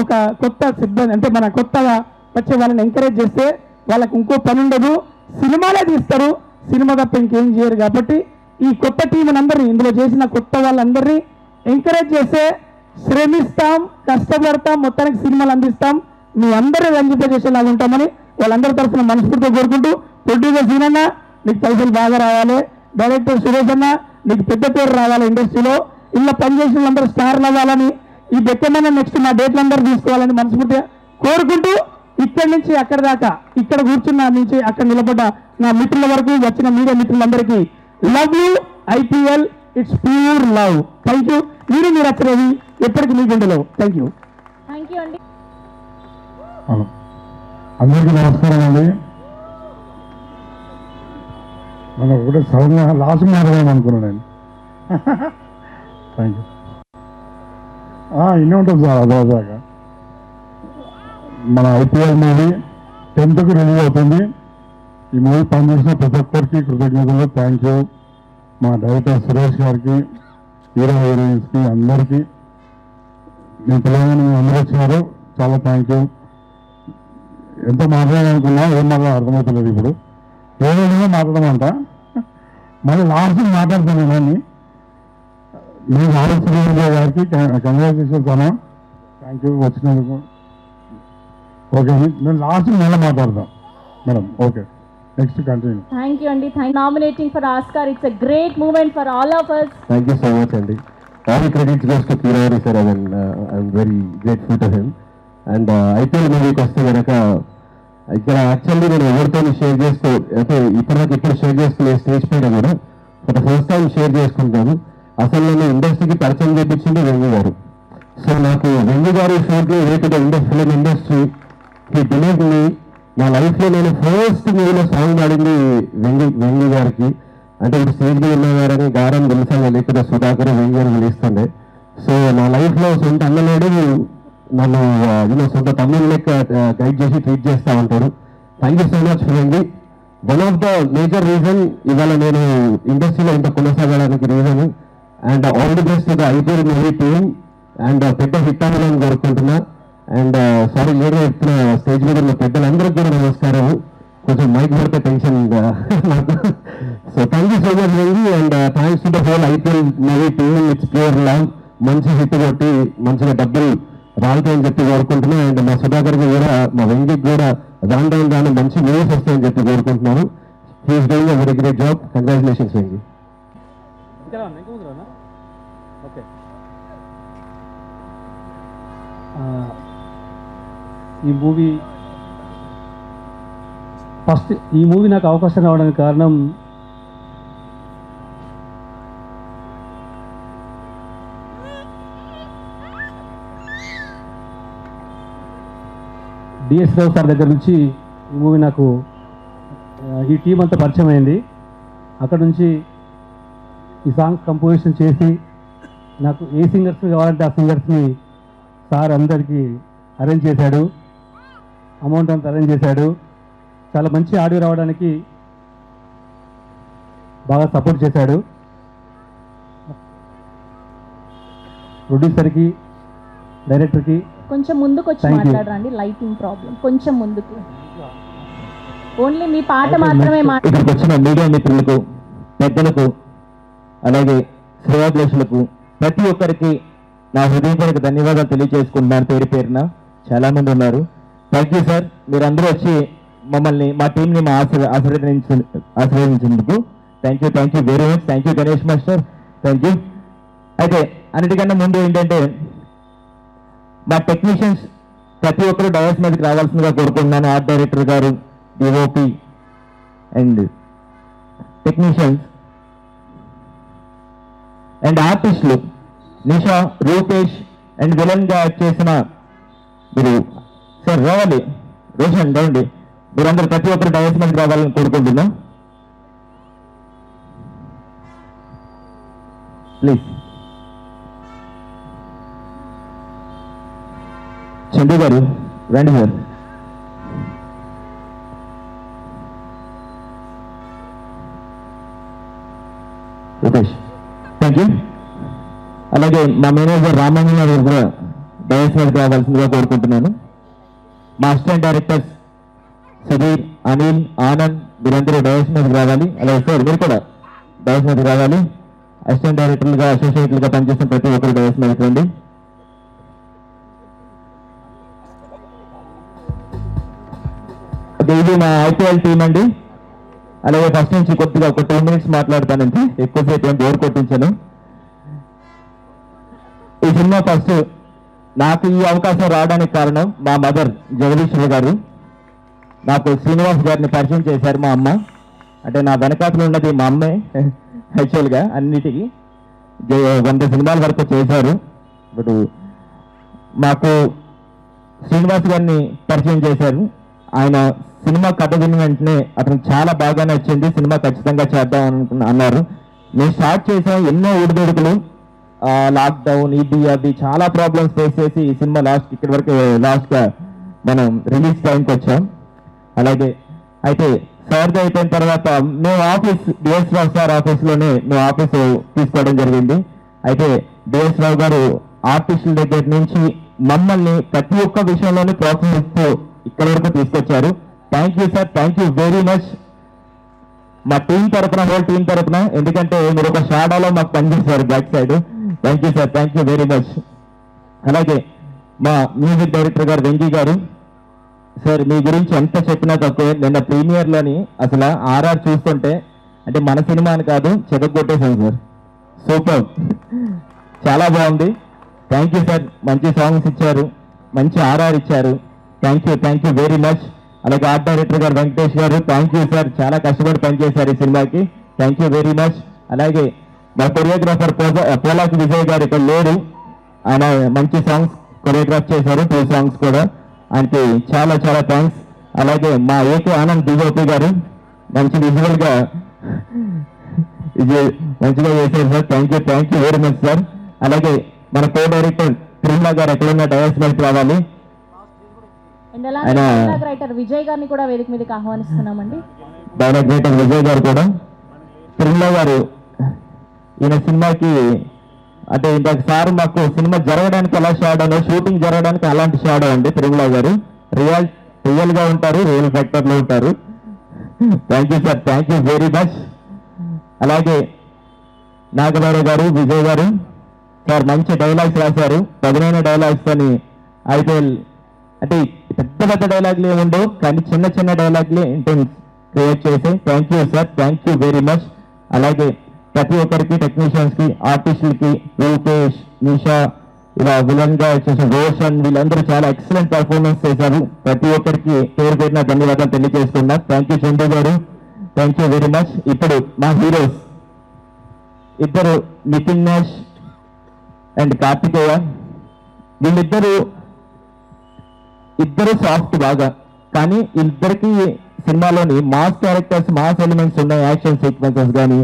ఒక కొత్త సిబ్బంది అంటే మన కొత్తగా వచ్చే వాళ్ళని ఎంకరేజ్ చేస్తే వాళ్ళకి ఇంకో పని ఉండదు, సినిమాలే తీస్తారు, సినిమా తప్ప ఇంకేం చేయరు. కాబట్టి ఈ కొత్త టీంని అందరినీ ఇందులో చేసిన కొత్త వాళ్ళందరినీ ఎంకరేజ్ చేస్తే శ్రమిస్తాం, కష్టపడతాం, మొత్తానికి సినిమాలు అందిస్తాం, మీ అందరూ రంజింపజేసేలాగా ఉంటామని వాళ్ళందరి తరఫున మనస్ఫూర్తిగా కోరుకుంటూ, ప్రొడ్యూసర్ సీనన్న నీకు పైసలు బాగా రావాలి, డైరెక్టర్ సురేష్ అన్న నీకు పెద్ద పేరు రావాలి, ఇండస్ట్రీలో ఇలా పనిచేసిన వాళ్ళందరూ స్టార్లు అవ్వాలని, ఈ బెక్కమైన నెక్స్ట్ నా డేట్లు అందరూ తీసుకోవాలని మనస్ఫూర్తిగా కోరుకుంటూ ఇక్కడి నుంచి అక్కడి దాకా ఇక్కడ కూర్చున్న నుంచి అక్కడ నిలబడ్డ నా మిత్రుల వరకు వచ్చిన మీడియా మిత్రులందరికీ love you IPL, it's pure love. Thank you. మీరు వచ్చేది ఎప్పటికీ మీ గుండెలో. Thank you. థ్యాంక్ యూ అండి. అందరికీ నమస్కారం అండి. మనం ఒకటే సడన్గా లాస్ట్ మాట్లాడదాం అనుకున్నాను నేను. Thank you. ఇన్ని ఉంటుంది సార్ అదాకా మన ఐపీఎల్ మూవీ 10th రిలీజ్ అవుతుంది. ఈ మూవీ పనిచేసిన ప్రతి ఒక్కరికి కృతజ్ఞతలు. Thank you. మా డైరెక్టర్ సురేష్ గారికి, హీరో హీరోయిన్స్కి అందరికీ మీ పిల్లలని అందరూ వచ్చారు, చాలా థ్యాంక్ యూ. ఎంత మాట్లాడాలనుకున్నా ఏం మాట్లాడాలి అర్థమవుతలేదు. ఇప్పుడు ఏ విధంగా మాట్లాడమంట మళ్ళీ లాస్ట్ మాట్లాడుతాను నేను. మీ సురేష్ గారికి కంగ్రాచులేషన్స్ అన్నా, థ్యాంక్ యూ వచ్చినందుకు. ఓకే, నేను లాస్ట్ నెల మాట్లాడతాం madam. Okay, next continue. Thank you అండి. Nominating for Oscar, it's a great moment for all of us. Thank you so much అండి. All credits goes to Kiravani sir and I'm very grateful to him. And IPL మూవీకి వస్తే కనుక ఇక్కడ actually నేను ఎవరితో share చేసుకో అంటే ఇప్పుడు షేర్ చేసుకునే స్టేజ్ పైన కూడా for the first time share చేసుకుంటాను. అసలు నేను ఇండస్ట్రీకి పరిచయం చేయించింది వెంగి గారు. సో నాకు వెంగి గారు షోట్ రేట్ ఫిలిం ఇండస్ట్రీ ఈ డిలీట్ని నా లైఫ్లో నేను ఫస్ట్ మూవీలో సాంగ్ పాడింది వెంగి గారికి. అంటే ఇప్పుడు స్టేజ్ మీద ఉన్నవారని గారం తెలుసాగా లేకపోతే సుధాకర్ వెంగి గారు పిలుస్తుండే. సో నా లైఫ్లో సొంత అన్నలేడు నన్ను సొంత తమ్ముడు లెక్క గైడ్ చేసి ట్రీట్ చేస్తూ ఉంటాడు. Thank you so much Vengi. One of the major reason ఇవాళ నేను ఇండస్ట్రీలో ఇంత కొనసాగడానికి reason. And all the best the IPL movie team and పెద్ద హిట్ అవ్వాలని కోరుకుంటున్నా. అండ్ సారీ లేట్ చెప్తున్న స్టేజ్ మీద ఉన్న పెద్దలందరికీ కూడా నమస్కారం. కొంచెం మైక్ పడితే టెన్షన్ నాకు. So thank you so much Vengi and thanks to the whole IPL movie team. It's pure love. మంచి హిట్ కొట్టి మంచిగా డబ్బులు రాలుతాయని చెప్పి కోరుకుంటున్నా. అండ్ మా సుధాకర్కి కూడా మా వెంగికి కూడా రాను మంచి మూవీస్ వస్తాయని చెప్పి కోరుకుంటున్నాను. He's doing a very great job. Congratulations Vengi. Okay, ఈ మూవీ నాకు అవకాశం రావడానికి కారణం డిఎస్ రావు సార్ దగ్గర నుంచి ఈ మూవీ నాకు ఈ టీం అంతా పరిచయం అయింది. అక్కడ నుంచి ఈ సాంగ్ కంపోజిషన్ చేసి నాకు ఏ సింగర్స్ కావాలంటే ఆ సింగర్స్ని సార్ అందరికీ అరేంజ్ చేశాడు, అమౌంట్ అంతా అరేంజ్ చేశాడు. చాలా మంచి ఆడియో రావడానికి బాగా సపోర్ట్ చేశాడు. ప్రొడ్యూసర్కి, డైరెక్టర్కి కొంచెం ముందుకు వచ్చి Thank you. మాట్లాడరండి, లైటింగ్ ప్రాబ్లం. కొంచెం ముందుకు, ఓన్లీ మీ పాట మాత్రమే ఇక్కడికి వచ్చిన మీడియా మిత్రులకు, పెద్దలకు, అలాగే శ్రేయాభిలాషులకు ప్రతి ఒక్కరికి నా హృదయపూర్వక ధన్యవాదాలు తెలియజేసుకుంటున్నాను. పేరు పేరున చాలా మంది ఉన్నారు. థ్యాంక్ యూ సార్, మీరందరూ వచ్చి మమ్మల్ని, మా టీంని ఆశీర్వదించినందుకు thank you very much. Thank you Ganesh master, thank you. అయితే అన్నిటికన్నా ముందు ఏంటంటే మా టెక్నీషియన్స్ ప్రతి ఒక్కరు డయాస్ మీదకి రావాల్సిందిగా కోరుకుంటున్నాను. ఆర్ట్ డైరెక్టర్ గారు, డిఓపి అండ్ టెక్నీషియన్స్ అండ్ ఆర్టిస్టులు నిషా, రూపేష్ అండ్ విలన్ గా యాక్ట్ చేసిన మీరు సార్ రావాలి, రోషన్ రండి, మీరందరూ ప్రతి ఒక్కరు డయాస్ మీదకి రావాలని కోరుకుంటున్నా ప్లీజ్. చందు గారు రండి సార్. Rupesh thank you. అలాగే మా మేనేజర్ రామయ్య గారు కూడా డయాస్ మీదకి రావాల్సిందిగా కోరుకుంటున్నాను. మా అసిస్టెంట్ డైరెక్టర్స్ సుధీర్, అనిల్, ఆనంద్, మీరందరూ డయాస్ మీదకి రావాలి. అలాగే సార్ మీరు కూడా డయాస్ మీదకి రావాలి. అసిస్టెంట్ డైరెక్టర్లుగా, అసోసియేట్లుగా పనిచేసిన ప్రతి ఒక్కరు డయాస్ మీదకి రండి. ఇది మా ఐపీఎల్ టీం అండి. అలాగే ఫస్ట్ నుంచి కొద్దిగా ఒక 2 minutes మాట్లాడతానండి, ఎక్కువసేపు ఏం బోర్ కొట్టించాను. ఈ సినిమా ఫస్ట్ నాకు ఈ అవకాశం రావడానికి కారణం మా మదర్ జగదీశ్వర గారు. నాకు శ్రీనివాస్ గారిని పరిచయం చేశారు మా అమ్మ. అంటే నా వెనకాతలు ఉన్నది మా అమ్మే యాక్చువల్గా, అన్నిటికీ 100 సినిమాల వరకు చేశారు. ఇప్పుడు మాకు శ్రీనివాస్ గారిని పరిచయం చేశారు. ఆయన సినిమా కథ విన్న వెంటనే అతనికి చాలా బాగా నచ్చింది, సినిమా ఖచ్చితంగా చేద్దాం అన్నారు. నేను స్టార్ట్ చేసాం, ఎన్నో ఒడిదొడుకులు, లాక్డౌన్, ఇది అది చాలా ప్రాబ్లమ్స్ ఫేస్ చేసి ఈ సినిమా ఇక్కడి వరకు లాస్ట్గా మనం రిలీజ్ టైంకి వచ్చాం. అలాగే అయితే సార్ది అయిపోయిన తర్వాత మేము ఆఫీస్ డిఎస్ రావు సార్ ఆఫీస్లోనే మేము ఆఫీస్ తీసుకోవడం జరిగింది. అయితే డిఎస్ రావు గారు ఆర్టిస్టుల దగ్గర నుంచి మమ్మల్ని ప్రతి ఒక్క విషయంలోనే ప్రోత్సహిస్తూ ఇక్కడి వరకు తీసుకొచ్చారు. Thank you sir, thank you very much. మా టీం తరఫున, హోల్ టీం తరఫున, ఎందుకంటే మీరు ఒక షాడోలో మాకు పనిచేశారు back side. Thank you sir, thank you very much. అలాగే మా మ్యూజిక్ డైరెక్టర్ గారు వెంకీ గారు, సార్ మీ గురించి ఎంత చెప్పినా తక్కువే. నిన్న ప్రీమియర్లోని అసలు ఆర్ఆర్ చూస్తుంటే, అంటే మన సినిమా అని కాదు, చెదగొట్టేశాను సార్. సూపర్, చాలా బాగుంది. థ్యాంక్ యూ సార్, మంచి సాంగ్స్ ఇచ్చారు, మంచి ఆర్ఆర్ ఇచ్చారు. Thank you very much. అలాగే ఆర్ట్ డైరెక్టర్ గారు వెంకటేష్ గారు, థ్యాంక్ యూ సార్, చాలా కష్టపడి పనిచేశారు ఈ సినిమాకి. Thank you very much. అలాగే మా కొరియోగ్రాఫర్ పోలాకి విజయ్ గారు ఇక్కడ లేరు, ఆయన మంచి సాంగ్స్ కొరియోగ్రాఫ్ చేశారు, 2 songs కూడా. ఆయనకి చాలా చాలా థ్యాంక్స్. అలాగే మా ఏకే ఆనంద్ డిఓపి గారు మంచి విజువల్గా ఇది మంచిగా చేశారు sir. Thank you very much sir. అలాగే మన కో డైరెక్టర్ తిరుమల గారు ఎక్కడున్న డయాస్ మీదకి రావాలి. డైలాగ్ రైటర్ విజయ్ గారిని కూడా వేదిక మీదకి ఆహ్వానిస్తున్నామండి. డైలాగ్ రైటర్ విజయ్ గారు కూడా, తిరుమల గారు ఈయన సినిమాకి అంటే ఇంతకు సార్ మాకు సినిమా జరగడానికి ఎలా షాడో, షూటింగ్ జరగడానికి అలాంటి షాడో అండి తిరుమల గారు. రియల్ గా ఉంటారు, రియల్ ఫ్యాక్టర్ లో ఉంటారు. Thank you sir, thank you very much. అలాగే నాగబారావు గారు, విజయ్ గారు సార్ మంచి డైలాగ్స్ రాశారు, పదునైన డైలాగ్స్ అని. ఐపీఎల్ అంటే పెద్ద పెద్ద డైలాగ్లు ఏముండవు, కానీ చిన్న చిన్న డైలాగ్లే ఇంటెన్స్ క్రియేట్ చేసి. Thank you sir, thank you very much. అలాగే ప్రతి ఒక్కరికి, టెక్నీషియన్స్ కి, ఆర్టిస్టులకి, రూపేష్, నిషా, ఇలా విలన్ గా వచ్చేసి రోషన్, వీళ్ళందరూ చాలా ఎక్సలెంట్ పర్ఫార్మెన్స్ చేశారు. ప్రతి ఒక్కరికి పేరు పేరున ధన్యవాదాలు తెలియజేస్తున్నా. థ్యాంక్ యూ చందు గారు, థ్యాంక్ యూ వెరీ మచ్. ఇప్పుడు మా హీరోస్ ఇద్దరు, నితిన్ నాష్ అండ్ కార్తికేయ, వీళ్ళిద్దరూ సాఫ్ట్ బాగా, కానీ ఇద్దరికి సినిమాలోని మాస్ క్యారెక్టర్స్, మాస్ ఎలిమెంట్స్ ఉన్నాయి. యాక్షన్ సీక్వెన్సెస్ కానీ,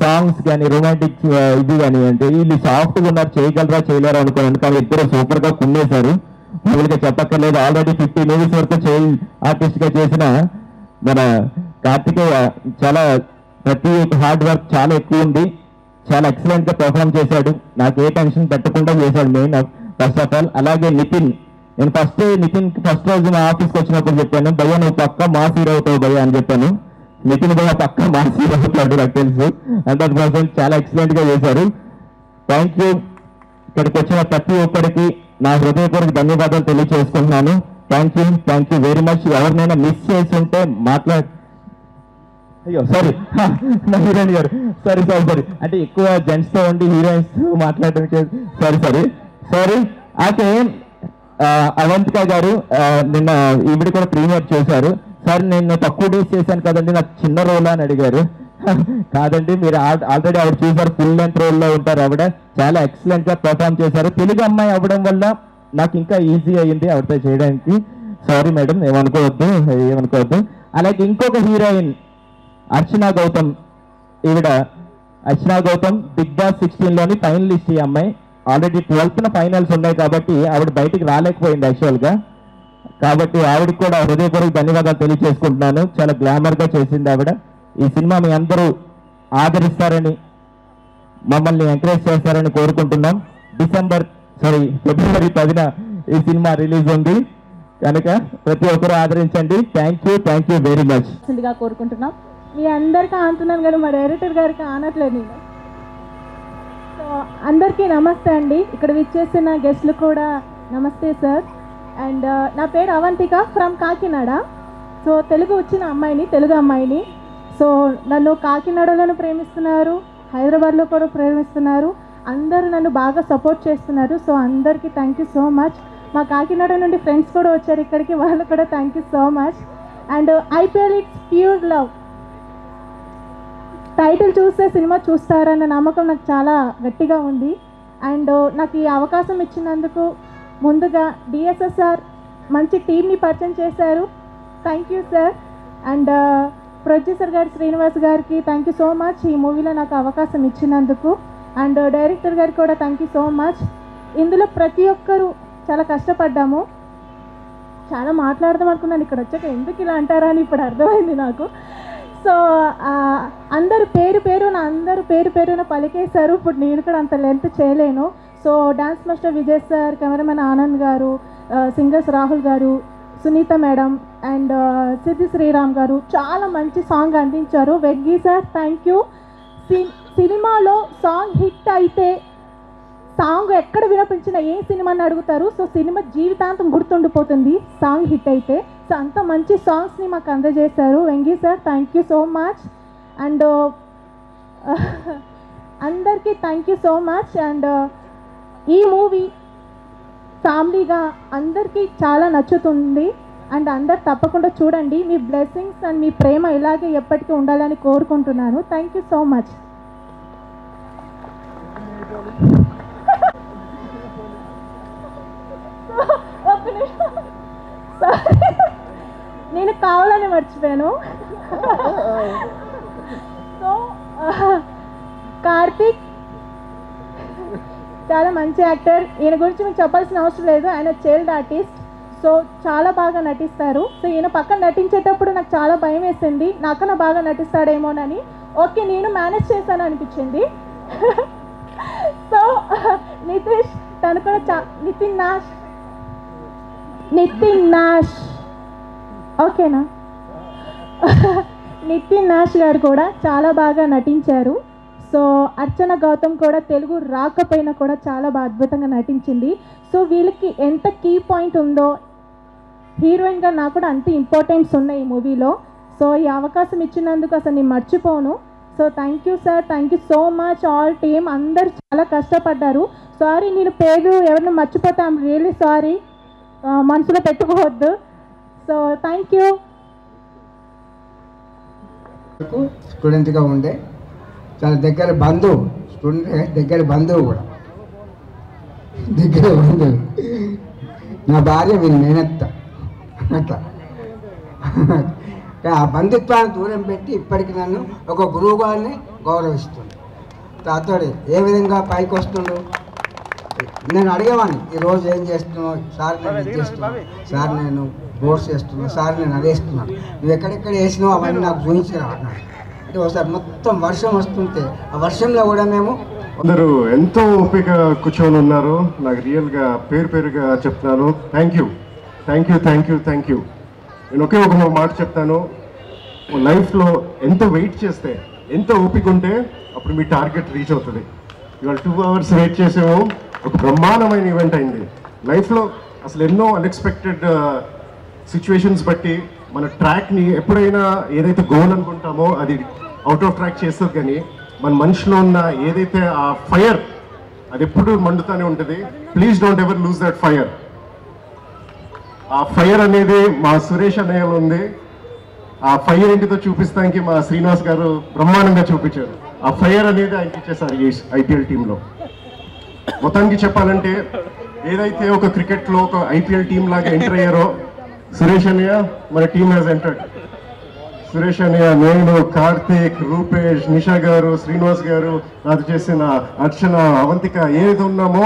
సాంగ్స్ కానీ, రొమాంటిక్ ఇది కానీ, అంటే వీళ్ళు సాఫ్ట్గా ఉన్నారు, చేయగలరా చేయలేరా అనుకున్నాను, కానీ ఇద్దరు సూపర్ గా కుమ్మేశారు. మామూలుగా చెప్పక్కర్లేదు, ఆల్రెడీ 50 movies వరకు చైల్డ్ ఆర్టిస్ట్ గా చేసిన మన కార్తికేయ చాలా ప్రతి హార్డ్ వర్క్ చాలా ఎక్కువ ఉంది, చాలా ఎక్సలెంట్ గా పెర్ఫార్మ్ చేశాడు. నాకు ఏ టెన్షన్ పెట్టకుండా చేశాడు మెయిన్ ఫస్ట్ ఆఫ్ ఆల్. అలాగే నితిన్ నేను ఫస్ట్ రోజు మా ఆఫీస్కి వచ్చినప్పుడు చెప్పాను, భయ్య నువ్వు పక్క మాస్ హీరో అవుతావు భయ్య అని చెప్పాను. నితిన్ భయ్య పక్క మాస్ హీరో అవుతాడు నాకు తెలుసు. 100% చాలా ఎక్సలెంట్గా చేశారు. Thank you. ఇక్కడికి వచ్చిన ప్రతి ఒక్కరికి నా హృదయపూర్వక ధన్యవాదాలు తెలియజేసుకుంటున్నాను. Thank you very much. ఎవరినైనా మిస్ చేసి ఉంటే అయ్యో సారీ నా హీరోయిన్ గారు సారీ అంటే ఎక్కువ జెంట్స్తో ఉండి హీరోయిన్స్ మాట్లాడడానికి సారీ. అయితే అవంతిక గారు నిన్న ఈవిడ కూడా ప్రీమియర్ చేశారు. సార్ నేను తక్కువ డేస్ చేశాను కదండి, నాకు చిన్న రోల్ అని అడిగారు. కాదండి, మీరు ఆల్రెడీ ఆవిడ చూసారు, ఫుల్ లెంత్ రోల్లో ఉంటారు. ఆవిడ చాలా ఎక్సలెంట్గా పర్ఫామ్ చేశారు. తెలుగు అమ్మాయి అవ్వడం వల్ల నాకు ఇంకా ఈజీ అయ్యింది ఆవిడతో చేయడానికి. సారీ మేడం, ఏమనుకోవద్దు. అలాగే ఇంకొక హీరోయిన్ అర్చనా గౌతమ్. అర్చనా గౌతమ్ బిగ్ బాస్ 16లోని ఫైనలిస్ట్. ఈ అమ్మాయి ఆల్రెడీ 12th ఫైనల్స్ ఉన్నాయి కాబట్టి ఆవిడ బయటికి రాలేకపోయింది యాక్చువల్గా. కాబట్టి ఆవిడకి కూడా హృదయపూర్వక ధన్యవాదాలు తెలియజేసుకుంటున్నాను. చాలా గ్లామర్గా చేసింది ఆవిడ. ఈ సినిమా మీ అందరూ ఆదరిస్తారని, మమ్మల్ని ఎంకరేజ్ చేస్తారని కోరుకుంటున్నాం. ఫిబ్రవరి 10న ఈ సినిమా రిలీజ్ ఉంది కనుక ప్రతి ఒక్కరూ ఆదరించండి. థ్యాంక్ యూ వెరీ మచ్ కోరుకుంటున్నాం. మీ అందరికీ అంటున్నాను కానీ మా డైరెక్టర్ గారికి ఆనట్లేదు నేను. సో అందరికీ నమస్తే అండి. ఇక్కడ విచ్చేసిన గెస్ట్లు కూడా నమస్తే సార్. అండ్ నా పేరు అవంతిక ఫ్రమ్ కాకినాడ. సో తెలుగు అమ్మాయిని. సో నన్ను కాకినాడలోనూ ప్రేమిస్తున్నారు, హైదరాబాద్లో కూడా ప్రేమిస్తున్నారు. అందరూ నన్ను బాగా సపోర్ట్ చేస్తున్నారు. సో అందరికీ థ్యాంక్ యూ సో మచ్. మా కాకినాడ నుండి ఫ్రెండ్స్ కూడా వచ్చారు ఇక్కడికి, వాళ్ళు కూడా thank you so much. And IPL it's pure love. Title చూస్తే సినిమా చూస్తారన్న నమ్మకం నాకు చాలా గట్టిగా ఉంది. అండ్ నాకు ఈ అవకాశం ఇచ్చినందుకు ముందుగా డిఎస్ఎస్ఆర్ మంచి టీంని పరిచయం చేశారు. Thank you sir. And producer గారు శ్రీనివాస్ గారికి థ్యాంక్ యూ సో మచ్ ఈ మూవీలో నాకు అవకాశం ఇచ్చినందుకు. అండ్ డైరెక్టర్ గారికి కూడా థ్యాంక్ యూ సో మచ్. ఇందులో ప్రతి ఒక్కరూ చాలా కష్టపడ్డాము. చాలా మాట్లాడదాం అనుకున్నాను, ఇక్కడ వచ్చాక ఎందుకు ఇలా అంటారా అని ఇప్పుడు అర్థమైంది నాకు. సో అందరు పేరున పలికేశారు. ఇప్పుడు నేను కూడా అంత లెంత్ చేయలేను. So dance master Vijay sir, cameraman Anand గారు, సింగర్స్ రాహుల్ గారు, సునీత మేడం అండ్ సిద్ధి శ్రీరామ్ గారు చాలా మంచి సాంగ్ అందించారు. వెగ్గి సార్ థ్యాంక్ యూ. సినిమాలో సాంగ్ హిట్ అయితే సాంగ్ ఎక్కడ వినిపించినా ఏ సినిమాని అడుగుతారు. సో సినిమా జీవితాంతం గుర్తుండిపోతుంది సాంగ్ హిట్ అయితే. సో అంత మంచి సాంగ్స్ని మాకు అందజేశారు. Venky sir thank you so much. And అందరికీ thank you so much. And ఈ మూవీ ఫ్యామిలీగా అందరికీ చాలా నచ్చుతుంది. అండ్ అందరు తప్పకుండా చూడండి. మీ బ్లెస్సింగ్స్ అండ్ మీ ప్రేమ ఇలాగే ఎప్పటికీ ఉండాలని కోరుకుంటున్నాను. Thank you so much. నేను కావాలని మర్చిపోయాను. సో కార్తీక్ చాలా మంచి యాక్టర్. ఈయన గురించి మీకు చెప్పాల్సిన అవసరం లేదు, ఆయన చైల్డ్ ఆర్టిస్ట్. సో చాలా బాగా నటిస్తారు. సో ఈయన పక్కన నటించేటప్పుడు నాకు చాలా భయం వేసింది, నాకన్నా బాగా నటిస్తాడేమోనని. ఓకే, నేను మేనేజ్ చేశాను అనిపించింది. సో నితీష్ తను కూడా నితిన్ నాష్ ఓకేనా నితిన్ నాష్ గారు కూడా చాలా బాగా నటించారు. సో అర్చన గౌతమ్ కూడా తెలుగు రాకపోయినా కూడా చాలా బాగా అద్భుతంగా నటించింది. సో వీళ్ళకి ఎంత కీ పాయింట్ ఉందో హీరోయిన్గా నాకు కూడా అంత ఇంపార్టెన్స్ ఉన్నాయి ఈ మూవీలో. సో ఈ అవకాశం ఇచ్చినందుకు అసలు నేను మర్చిపోను. So thank you sir, thank you so much all team. అందరు చాలా కష్టపడ్డారు. సారీ నేను పేరు ఎవరిని మర్చిపోతే ఐఎమ్ రియలీ సారీ, మనసులో పెట్టుకోవద్దు. So thank you. స్టూడెంట్గా ఉండే చాలా దగ్గర బంధువు, స్టూడెంట్ దగ్గర బంధువు కూడా దగ్గర బంధువు. నా భార్య వీళ్ళు నేనెత్త అట్లా ఆ బంధుత్వాన్ని దూరం పెట్టి ఇప్పటికి నన్ను ఒక గురువుగారిని గౌరవిస్తుంది. తాతోడు ఏ విధంగా పైకి వస్తుండు నేను అడిగేవాడిని, ఈరోజు ఏం చేస్తున్నావు సార్, నేను ఇది చేస్తున్నాను సార్, నేను బోర్డ్స్ చేస్తున్నాను సార్, నేను అదేస్తున్నాను, నువ్వు ఎక్కడెక్కడ వేసినావు అవన్నీ నాకు చూపించరా అన్నాడు. అంటే ఒకసారి మొత్తం వర్షం వస్తుంటే ఆ వర్షంలో కూడా మేము అందరూ ఎంతో ఓపిక కూర్చొని ఉన్నారు. నాకు రియల్గా పేరుగా చెప్తున్నాను. Thank you. నేను ఒకే ఒక మాట చెప్తాను. లైఫ్లో ఎంత వెయిట్ చేస్తే, ఎంత ఓపిక ఉంటే అప్పుడు మీ టార్గెట్ రీచ్ అవుతుంది. ఇవాళ 2 hours వెయిట్ చేసాము. ఒక బ్రహ్మాండమైన ఈవెంట్ అయింది. లైఫ్లో అసలు ఎన్నో అన్ఎక్స్పెక్టెడ్ సిచ్యువేషన్స్ బట్టి మన ట్రాక్ని ఎప్పుడైనా ఏదైతే గోల్ అనుకుంటామో అది అవుట్ ఆఫ్ ట్రాక్ చేస్తుంది. కానీ మన మనిషిలో ఉన్న ఏదైతే ఆ ఫైర్ అది ఎప్పుడు మండుతూనే ఉంటుంది. Please don't ever lose that fire. ఆ ఫైర్ అనేది మా సురేష్ అన్నయ్యలో ఉంది. ఆ ఫైర్ ఏంటితో చూపిస్తానికి మా శ్రీనివాస్ గారు బ్రహ్మాండంగా చూపించారు. ఆ ఫైర్ అనేది ఆయనకి ఇచ్చేసారు ఈ ఐపీఎల్ టీంలో. మొత్తానికి చెప్పాలంటే ఏదైతే ఒక క్రికెట్లో ఒక ఐపీఎల్ టీం లాగా ఎంటర్ అయ్యారో సురేష్ అన్నయ్య మన టీమ్ హ్యాస్ ఎంటర్డ్. సురేష్ అన్నయ్య, నేను, కార్తీక్, రూపేష్, నిషా గారు, శ్రీనివాస్ గారు, నాతో చేసిన అర్చన, అవంతిక ఏదైతే ఉన్నామో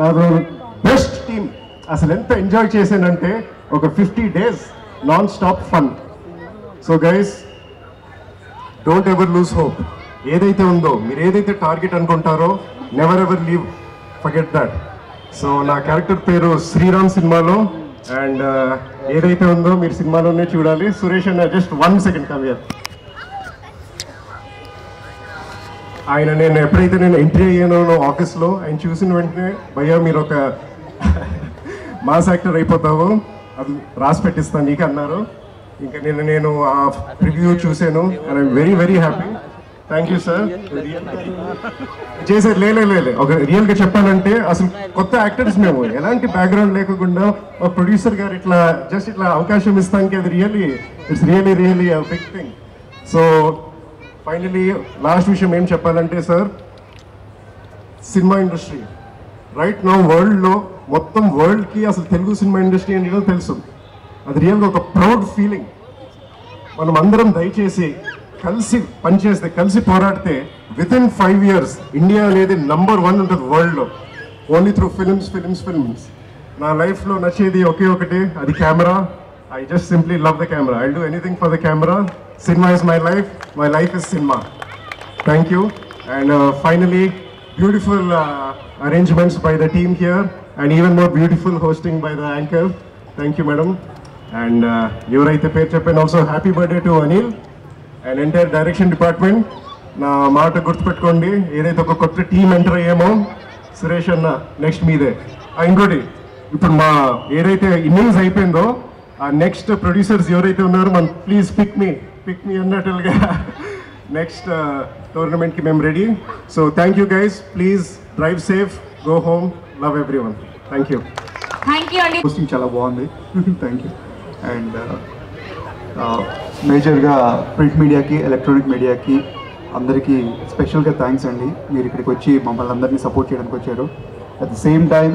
నాతో బెస్ట్ టీమ్. అసలు ఎంత ఎంజాయ్ చేశానంటే ఒక 50 days non stop fun. So guys, don't ever lose hope. ఏదైతే ఉందో, మీరు ఏదైతే టార్గెట్ అనుకుంటారో, never ever leave, forget that. So నా క్యారెక్టర్ పేరు శ్రీరామ్ సినిమాలో. అండ్ ఏదైతే ఉందో మీరు సినిమాలోనే చూడాలి. సురేష్ అన్న జస్ట్ 1 second కమ్ హియర్. ఆయన నేను ఎప్పుడైతే ఎంట్రీ అయ్యానో ఆఫీస్లో, ఆయన చూసిన వెంటనే భయ్యా మీరు ఒక మాస్ యాక్టర్ అయిపోతావు, అది రాసి పెట్టిస్తాను నీకు అన్నారు. ఇంకా నేను ఆ రివ్యూ చూశాను. And I'm very very happy. Thank you sir. చేశారు లేలే ఒక రియల్గా చెప్పాలంటే అసలు కొత్త యాక్టర్స్ మేము, ఎలాంటి బ్యాక్గ్రౌండ్ లేకుండా ఒక ప్రొడ్యూసర్ గారు ఇట్లా అవకాశం ఇస్తానికి అది it's really big thing. So finally last విషయం ఏం చెప్పాలంటే సార్, సినిమా ఇండస్ట్రీ రైట్ నౌ వరల్డ్లో మొత్తం వరల్డ్కి అసలు తెలుగు సినిమా ఇండస్ట్రీ అనేది తెలుసు. అది రియల్గా ఒక ప్రౌడ్ ఫీలింగ్. మనం అందరం దయచేసి కలిసి పనిచేస్తే, కలిసి పోరాడితే వితిన్ 5 years ఇండియా అనేది నంబర్ 1 ఉంటుంది వరల్డ్లో. Only through films. నా లైఫ్లో నచ్చేది ఒకే ఒకటి, అది camera. I just simply love the camera. I do anything for the camera. Cinema is my life is cinema. Thank you. And finally beautiful arrangements by the team here and even more beautiful hosting by the anchor. Thank you madam. And ఎవరైతే పేరు చెప్పాను, also happy birthday to Anil and entire direction department. నా మాట గుర్తుపెట్టుకోండి, ఏదైతే ఒక కొత్త team enter అయ్యామో Suresh అన్న నెక్స్ట్ మీదే. ఇంకోటి, ఇప్పుడు మా ఏదైతే ఇన్నింగ్స్ అయిపోయిందో ఆ నెక్స్ట్ ప్రొడ్యూసర్స్ ఎవరైతే ఉన్నారో మన ప్లీజ్ పిక్ మీ అన్నట్టుగా నెక్స్ట్ టోర్నమెంట్కి మేము ready. So thank you guys. Please drive safe, go home, love everyone. Thank you. Posting చాలా బాగుంది. Thank you. అండ్ మేజర్గా ప్రింట్ మీడియాకి, ఎలక్ట్రానిక్ మీడియాకి అందరికీ స్పెషల్గా థ్యాంక్స్ అండి. మీరు ఇక్కడికి వచ్చి మమ్మల్ని అందరినీ సపోర్ట్ చేయడానికి వచ్చారు. అట్ ద సేమ్ టైం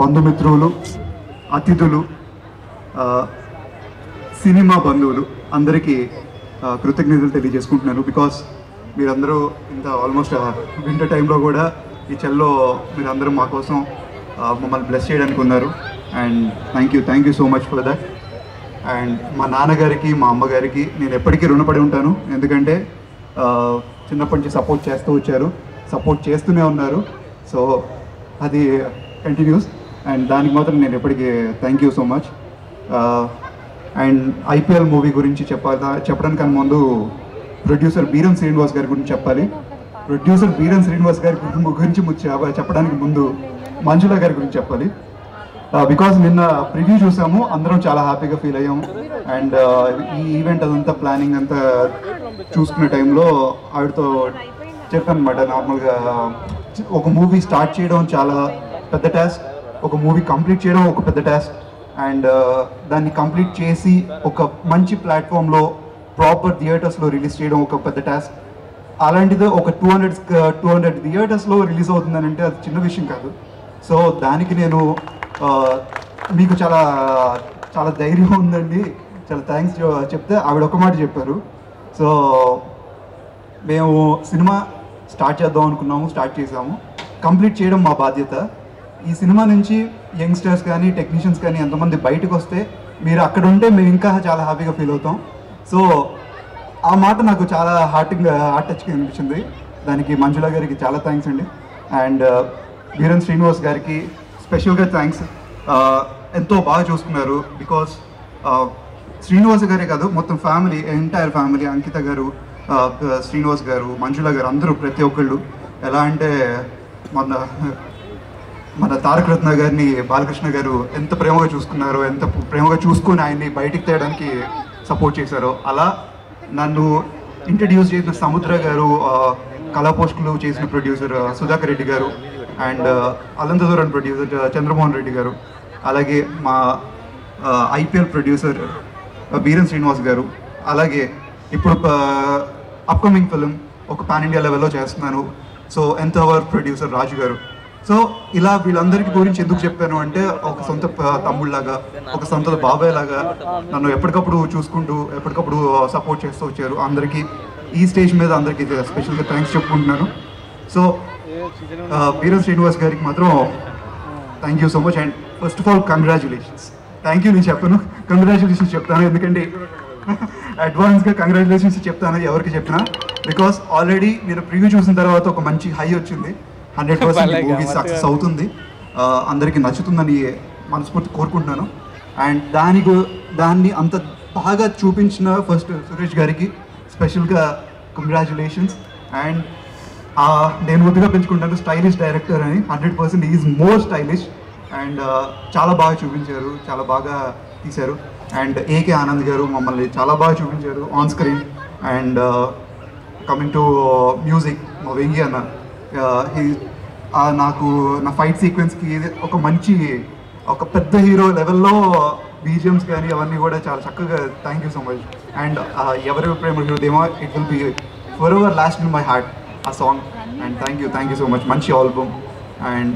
బంధుమిత్రులు, అతిథులు, సినిమా బంధువులు అందరికీ కృతజ్ఞతలు తెలియజేసుకుంటున్నాను. బికాస్ మీరందరూ ఇంత ఆల్మోస్ట్ వింటర్ టైంలో కూడా ఈ చెల్లో మీరందరూ మా కోసం మమ్మల్ని బ్లెస్ చేయడానికి ఉన్నారు. And thank you so much for that. And మా నాన్నగారికి, మా అమ్మగారికి నేను ఎప్పటికీ రుణపడి ఉంటాను. ఎందుకంటే చిన్నప్పటి నుంచి సపోర్ట్ చేస్తూనే ఉన్నారు. సో అది కంటిన్యూస్. అండ్ దానికి మాత్రం నేను ఎప్పటికీ thank you so much. And IPL movie గురించి చెప్పడానికన్నా ముందు ప్రొడ్యూసర్ బీరం శ్రీనివాస్ గారి గురించి చెప్పాలి. ప్రొడ్యూసర్ బీరం శ్రీనివాస్ గారి గురించి చెప్పడానికి ముందు మంజుల గారి గురించి చెప్పాలి. బికాజ్ నిన్న ప్రివ్యూ చూసాము, అందరం చాలా హ్యాపీగా ఫీల్ అయ్యాము. అండ్ ఈ ఈవెంట్ అదంతా ప్లానింగ్ అంతా చూసుకునే టైంలో ఆవిడతో చెప్పాను అనమాట. నార్మల్గా ఒక మూవీ స్టార్ట్ చేయడం చాలా పెద్ద టాస్క్, ఒక మూవీ కంప్లీట్ చేయడం ఒక పెద్ద టాస్క్, అండ్ దాన్ని కంప్లీట్ చేసి ఒక మంచి ప్లాట్ఫామ్లో ప్రాపర్ థియేటర్స్లో రిలీజ్ చేయడం ఒక పెద్ద టాస్క్. అలాంటిది ఒక 200 థియేటర్స్లో రిలీజ్ అవుతుందని అంటే అది చిన్న విషయం కాదు. సో దానికి నేను మీకు చాలా చాలా ధైర్యం ఉందండి, చాలా థ్యాంక్స్ చెప్తే ఆవిడ ఒక మాట చెప్పారు. సో మేము సినిమా స్టార్ట్ చేద్దాం అనుకున్నాము, స్టార్ట్ చేసాము, కంప్లీట్ చేయడం మా బాధ్యత. ఈ సినిమా నుంచి యంగ్స్టర్స్ కానీ టెక్నీషియన్స్ కానీ ఎంతమంది బయటకు వస్తే మీరు అక్కడ ఉంటే మేము ఇంకా చాలా హ్యాపీగా ఫీల్ అవుతాం. సో ఆ మాట నాకు చాలా హార్ట్ టచ్గా అనిపించింది. దానికి మంజుల గారికి చాలా థ్యాంక్స్ అండి. అండ్ వీరన్ శ్రీనివాస్ గారికి స్పెషల్గా థ్యాంక్స్. ఎంతో బాగా చూసుకున్నారు. బికాస్ శ్రీనివాస్ గారే కాదు, మొత్తం ఫ్యామిలీ, ఎంటైర్ ఫ్యామిలీ, అంకిత గారు, శ్రీనివాస్ గారు, మంజుల గారు, అందరూ ప్రతి ఒక్కళ్ళు ఎలా అంటే మన తారక రత్న గారిని బాలకృష్ణ గారు ఎంత ప్రేమగా చూసుకున్నారో, ఎంత ప్రేమగా చూసుకొని ఆయన్ని బయటికి తేయడానికి సపోర్ట్ చేశారో, అలా నన్ను ఇంట్రడ్యూస్ చేసిన సముద్ర గారు, కళాపోషకులు చేసిన ప్రొడ్యూసర్ సుధాకర్ రెడ్డి గారు, అండ్ అలంతదూరన్ ప్రొడ్యూసర్ చంద్రమోహన్ రెడ్డి గారు, అలాగే మా ఐపీఎల్ ప్రొడ్యూసర్ వీరన్ శ్రీనివాస్ గారు, అలాగే ఇప్పుడు అప్కమింగ్ ఫిలిం ఒక పాన్ ఇండియా లెవెల్లో చేస్తున్నాను, సో ఎంతవర్ ప్రొడ్యూసర్ రాజు గారు. సో ఇలా వీళ్ళందరికీ గురించి ఎందుకు చెప్పాను అంటే, ఒక సొంత తమ్ముళ్ళలాగా, ఒక సొంత బాబాయ్ లాగా నన్ను ఎప్పటికప్పుడు చూసుకుంటూ ఎప్పటికప్పుడు సపోర్ట్ చేస్తూ వచ్చారు. అందరికీ ఈ స్టేజ్ మీద అందరికీ స్పెషల్గా థ్యాంక్స్ చెప్పుకుంటున్నాను. సో వీరన్ శ్రీనివాస్ గారికి మాత్రం thank you so much. And first of all congratulations. Thank you నేను చెప్పను, కంగ్రాచులేషన్స్ చెప్తాను. ఎందుకంటే అడ్వాన్స్గా కంగ్రాచులేషన్స్ చెప్తాను ఎవరికి చెప్పినా. బికాస్ ఆల్రెడీ నేను ప్రివ్యూ చూసిన తర్వాత ఒక మంచి హై వచ్చింది. 100% మూవీ సక్సెస్ అవుతుంది, అందరికీ నచ్చుతుందని మనస్ఫూర్తి కోరుకుంటున్నాను. అండ్ దాన్ని అంత బాగా చూపించిన ఫస్ట్ సురేష్ గారికి స్పెషల్గా కంగ్రాచులేషన్స్. అండ్ నేను ముద్దుగా పెంచుకుంటాను స్టైలిష్ డైరెక్టర్ అని. 100% ఈజ్ మోర్ స్టైలిష్. అండ్ చాలా బాగా చూపించారు, చాలా బాగా తీశారు. అండ్ ఏకే ఆనంద్ గారు మమ్మల్ని చాలా బాగా చూపించారు on screen. And coming to music, మా వెంగి అన్న, నాకు నా ఫైట్ సీక్వెన్స్కి ఒక పెద్ద హీరో లెవెల్లో బీజిఎమ్స్ కానీ అవన్నీ కూడా చాలా చక్కగా, thank you so much. And ఎవరి ప్రేమ హృదయమో it will be forever last in my heart ఆ song. And thank you so much. మంచి ఆల్బమ్. అండ్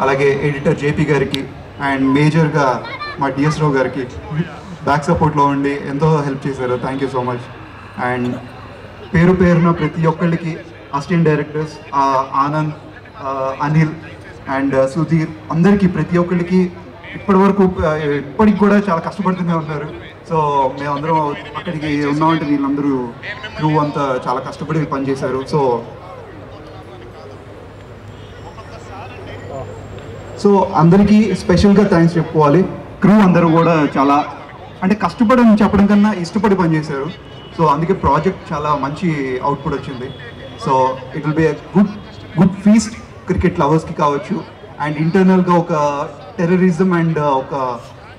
అలాగే ఎడిటర్ జేపీ గారికి అండ్ మేజర్గా మా డిఎస్ రావు గారికి బ్యాక్ సపోర్ట్లో ఉండి ఎంతో హెల్ప్ చేశారు. Thank you so much. And పేరున ప్రతి ఒక్కళ్ళకి assistant directors Anand, Anil and Sudheer, అందరికీ ప్రతి ఒక్కళ్ళకి ఇప్పటికి కూడా చాలా కష్టపడుతూనే ఉన్నారు. సో మేమందరం అక్కడికి ఉన్నామంటే వీళ్ళందరూ క్రూ అంతా చాలా కష్టపడి పనిచేశారు. సో అందరికీ స్పెషల్గా థ్యాంక్స్ చెప్పుకోవాలి. క్రూ అందరూ కూడా చాలా అంటే కష్టపడని చెప్పడం కన్నా ఇష్టపడి పనిచేశారు. సో అందుకే ప్రాజెక్ట్ చాలా మంచి అవుట్పుట్ వచ్చింది. So it will be a good feast cricket లవర్స్కి కావచ్చు. అండ్ ఇంటర్నల్గా ఒక టెర్రరిజం అండ్ ఒక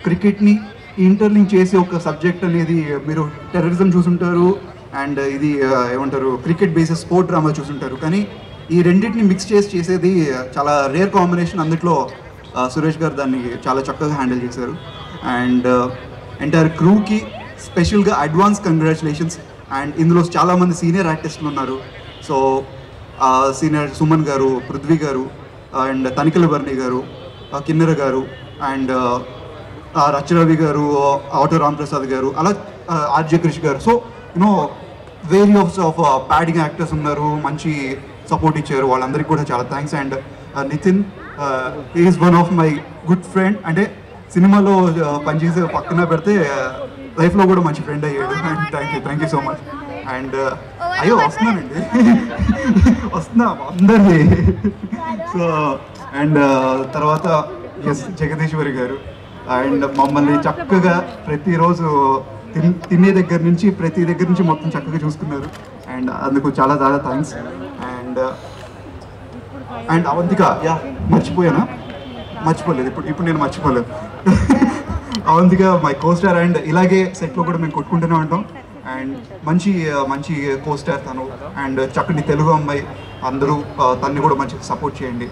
క్రికెట్ని ఇంటర్లింక్ చేసే ఒక సబ్జెక్ట్ అనేది, మీరు టెర్రరిజం చూసుంటారు అండ్ ఇది ఏమంటారు క్రికెట్ బేసిస్ స్పోర్ట్ డ్రామా చూసుంటారు, కానీ ఈ రెండింటిని మిక్స్ చేసేది చాలా రేర్ కాంబినేషన్. అందులో సురేష్ గారు దాన్ని చాలా చక్కగా హ్యాండిల్ చేశారు. అండ్ ఎంటైర్ క్రూకి స్పెషల్గా అడ్వాన్స్ కంగ్రాచులేషన్స్. అండ్ ఇందులో చాలామంది సీనియర్ ఆర్టిస్టులు ఉన్నారు. సో సీనియర్ సుమన్ గారు, పృథ్వీ గారు, అండ్ తనికల బర్ణి గారు, కిన్నెర గారు, అండ్ రచరవి గారు, ఆటో రాంప్రసాద్ గారు, అలా ఆర్జే క్రిష్ గారు. So you know various of padding actors ఉన్నారు, మంచి సపోర్ట్ ఇచ్చారు. వాళ్ళందరికీ కూడా చాలా thanks. And Nithin is one of my good friend. అంటే సినిమాలో పనిచేసే పక్కన పెడితే లైఫ్లో కూడా మంచి ఫ్రెండ్ అయ్యాడు. And thank you so much. And అయ్యో వస్తున్నానండి వస్తున్నాం అందరిది. సో అండ్ తర్వాత ఎస్ జగదీశ్వరి గారు అండ్ మమ్మల్ని చక్కగా ప్రతిరోజు తినే దగ్గర నుంచి ప్రతి దగ్గర నుంచి మొత్తం చక్కగా చూసుకున్నారు. అండ్ అందుకు చాలా చాలా థ్యాంక్స్. అండ్ అవంతిక, మర్చిపోలేదు ఇప్పుడు నేను మర్చిపోలేదు. Avantika my co-star. అండ్ ఇలాగే సెట్లో కూడా మేము కొట్టుకుంటూనే ఉంటాం. అండ్ మంచి కోస్టార్ తను. అండ్ చక్కటి తెలుగు అమ్మాయి. అందరూ తన్ని కూడా మంచిగా సపోర్ట్ చేయండి.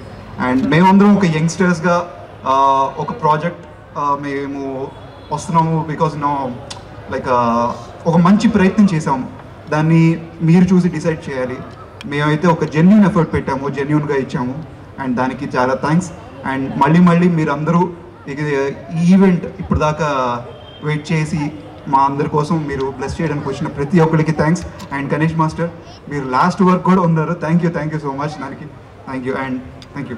అండ్ మేమందరం ఒక యంగ్స్టర్స్గా ఒక ప్రాజెక్ట్ మేము వస్తున్నాము. బికాజ్ లైక్ ఒక మంచి ప్రయత్నం చేసాము, దాన్ని మీరు చూసి డిసైడ్ చేయాలి. మేమైతే ఒక జెన్యూన్ ఎఫర్ట్ పెట్టాము, జెన్యూన్గా ఇచ్చాము. అండ్ దానికి చాలా థ్యాంక్స్. అండ్ మళ్ళీ మీరందరూ ఈ ఈవెంట్ ఇప్పుడు దాకా వెయిట్ చేసి మా అందరి కోసం మీరు బ్లెస్ చేయడానికి వచ్చిన ప్రతి ఒక్కరికి థ్యాంక్స్. అండ్ గణేష్ మాస్టర్, మీరు లాస్ట్ వర్క్ కూడా ఉన్నారు. Thank you so much. దానికి thank you. And thank you.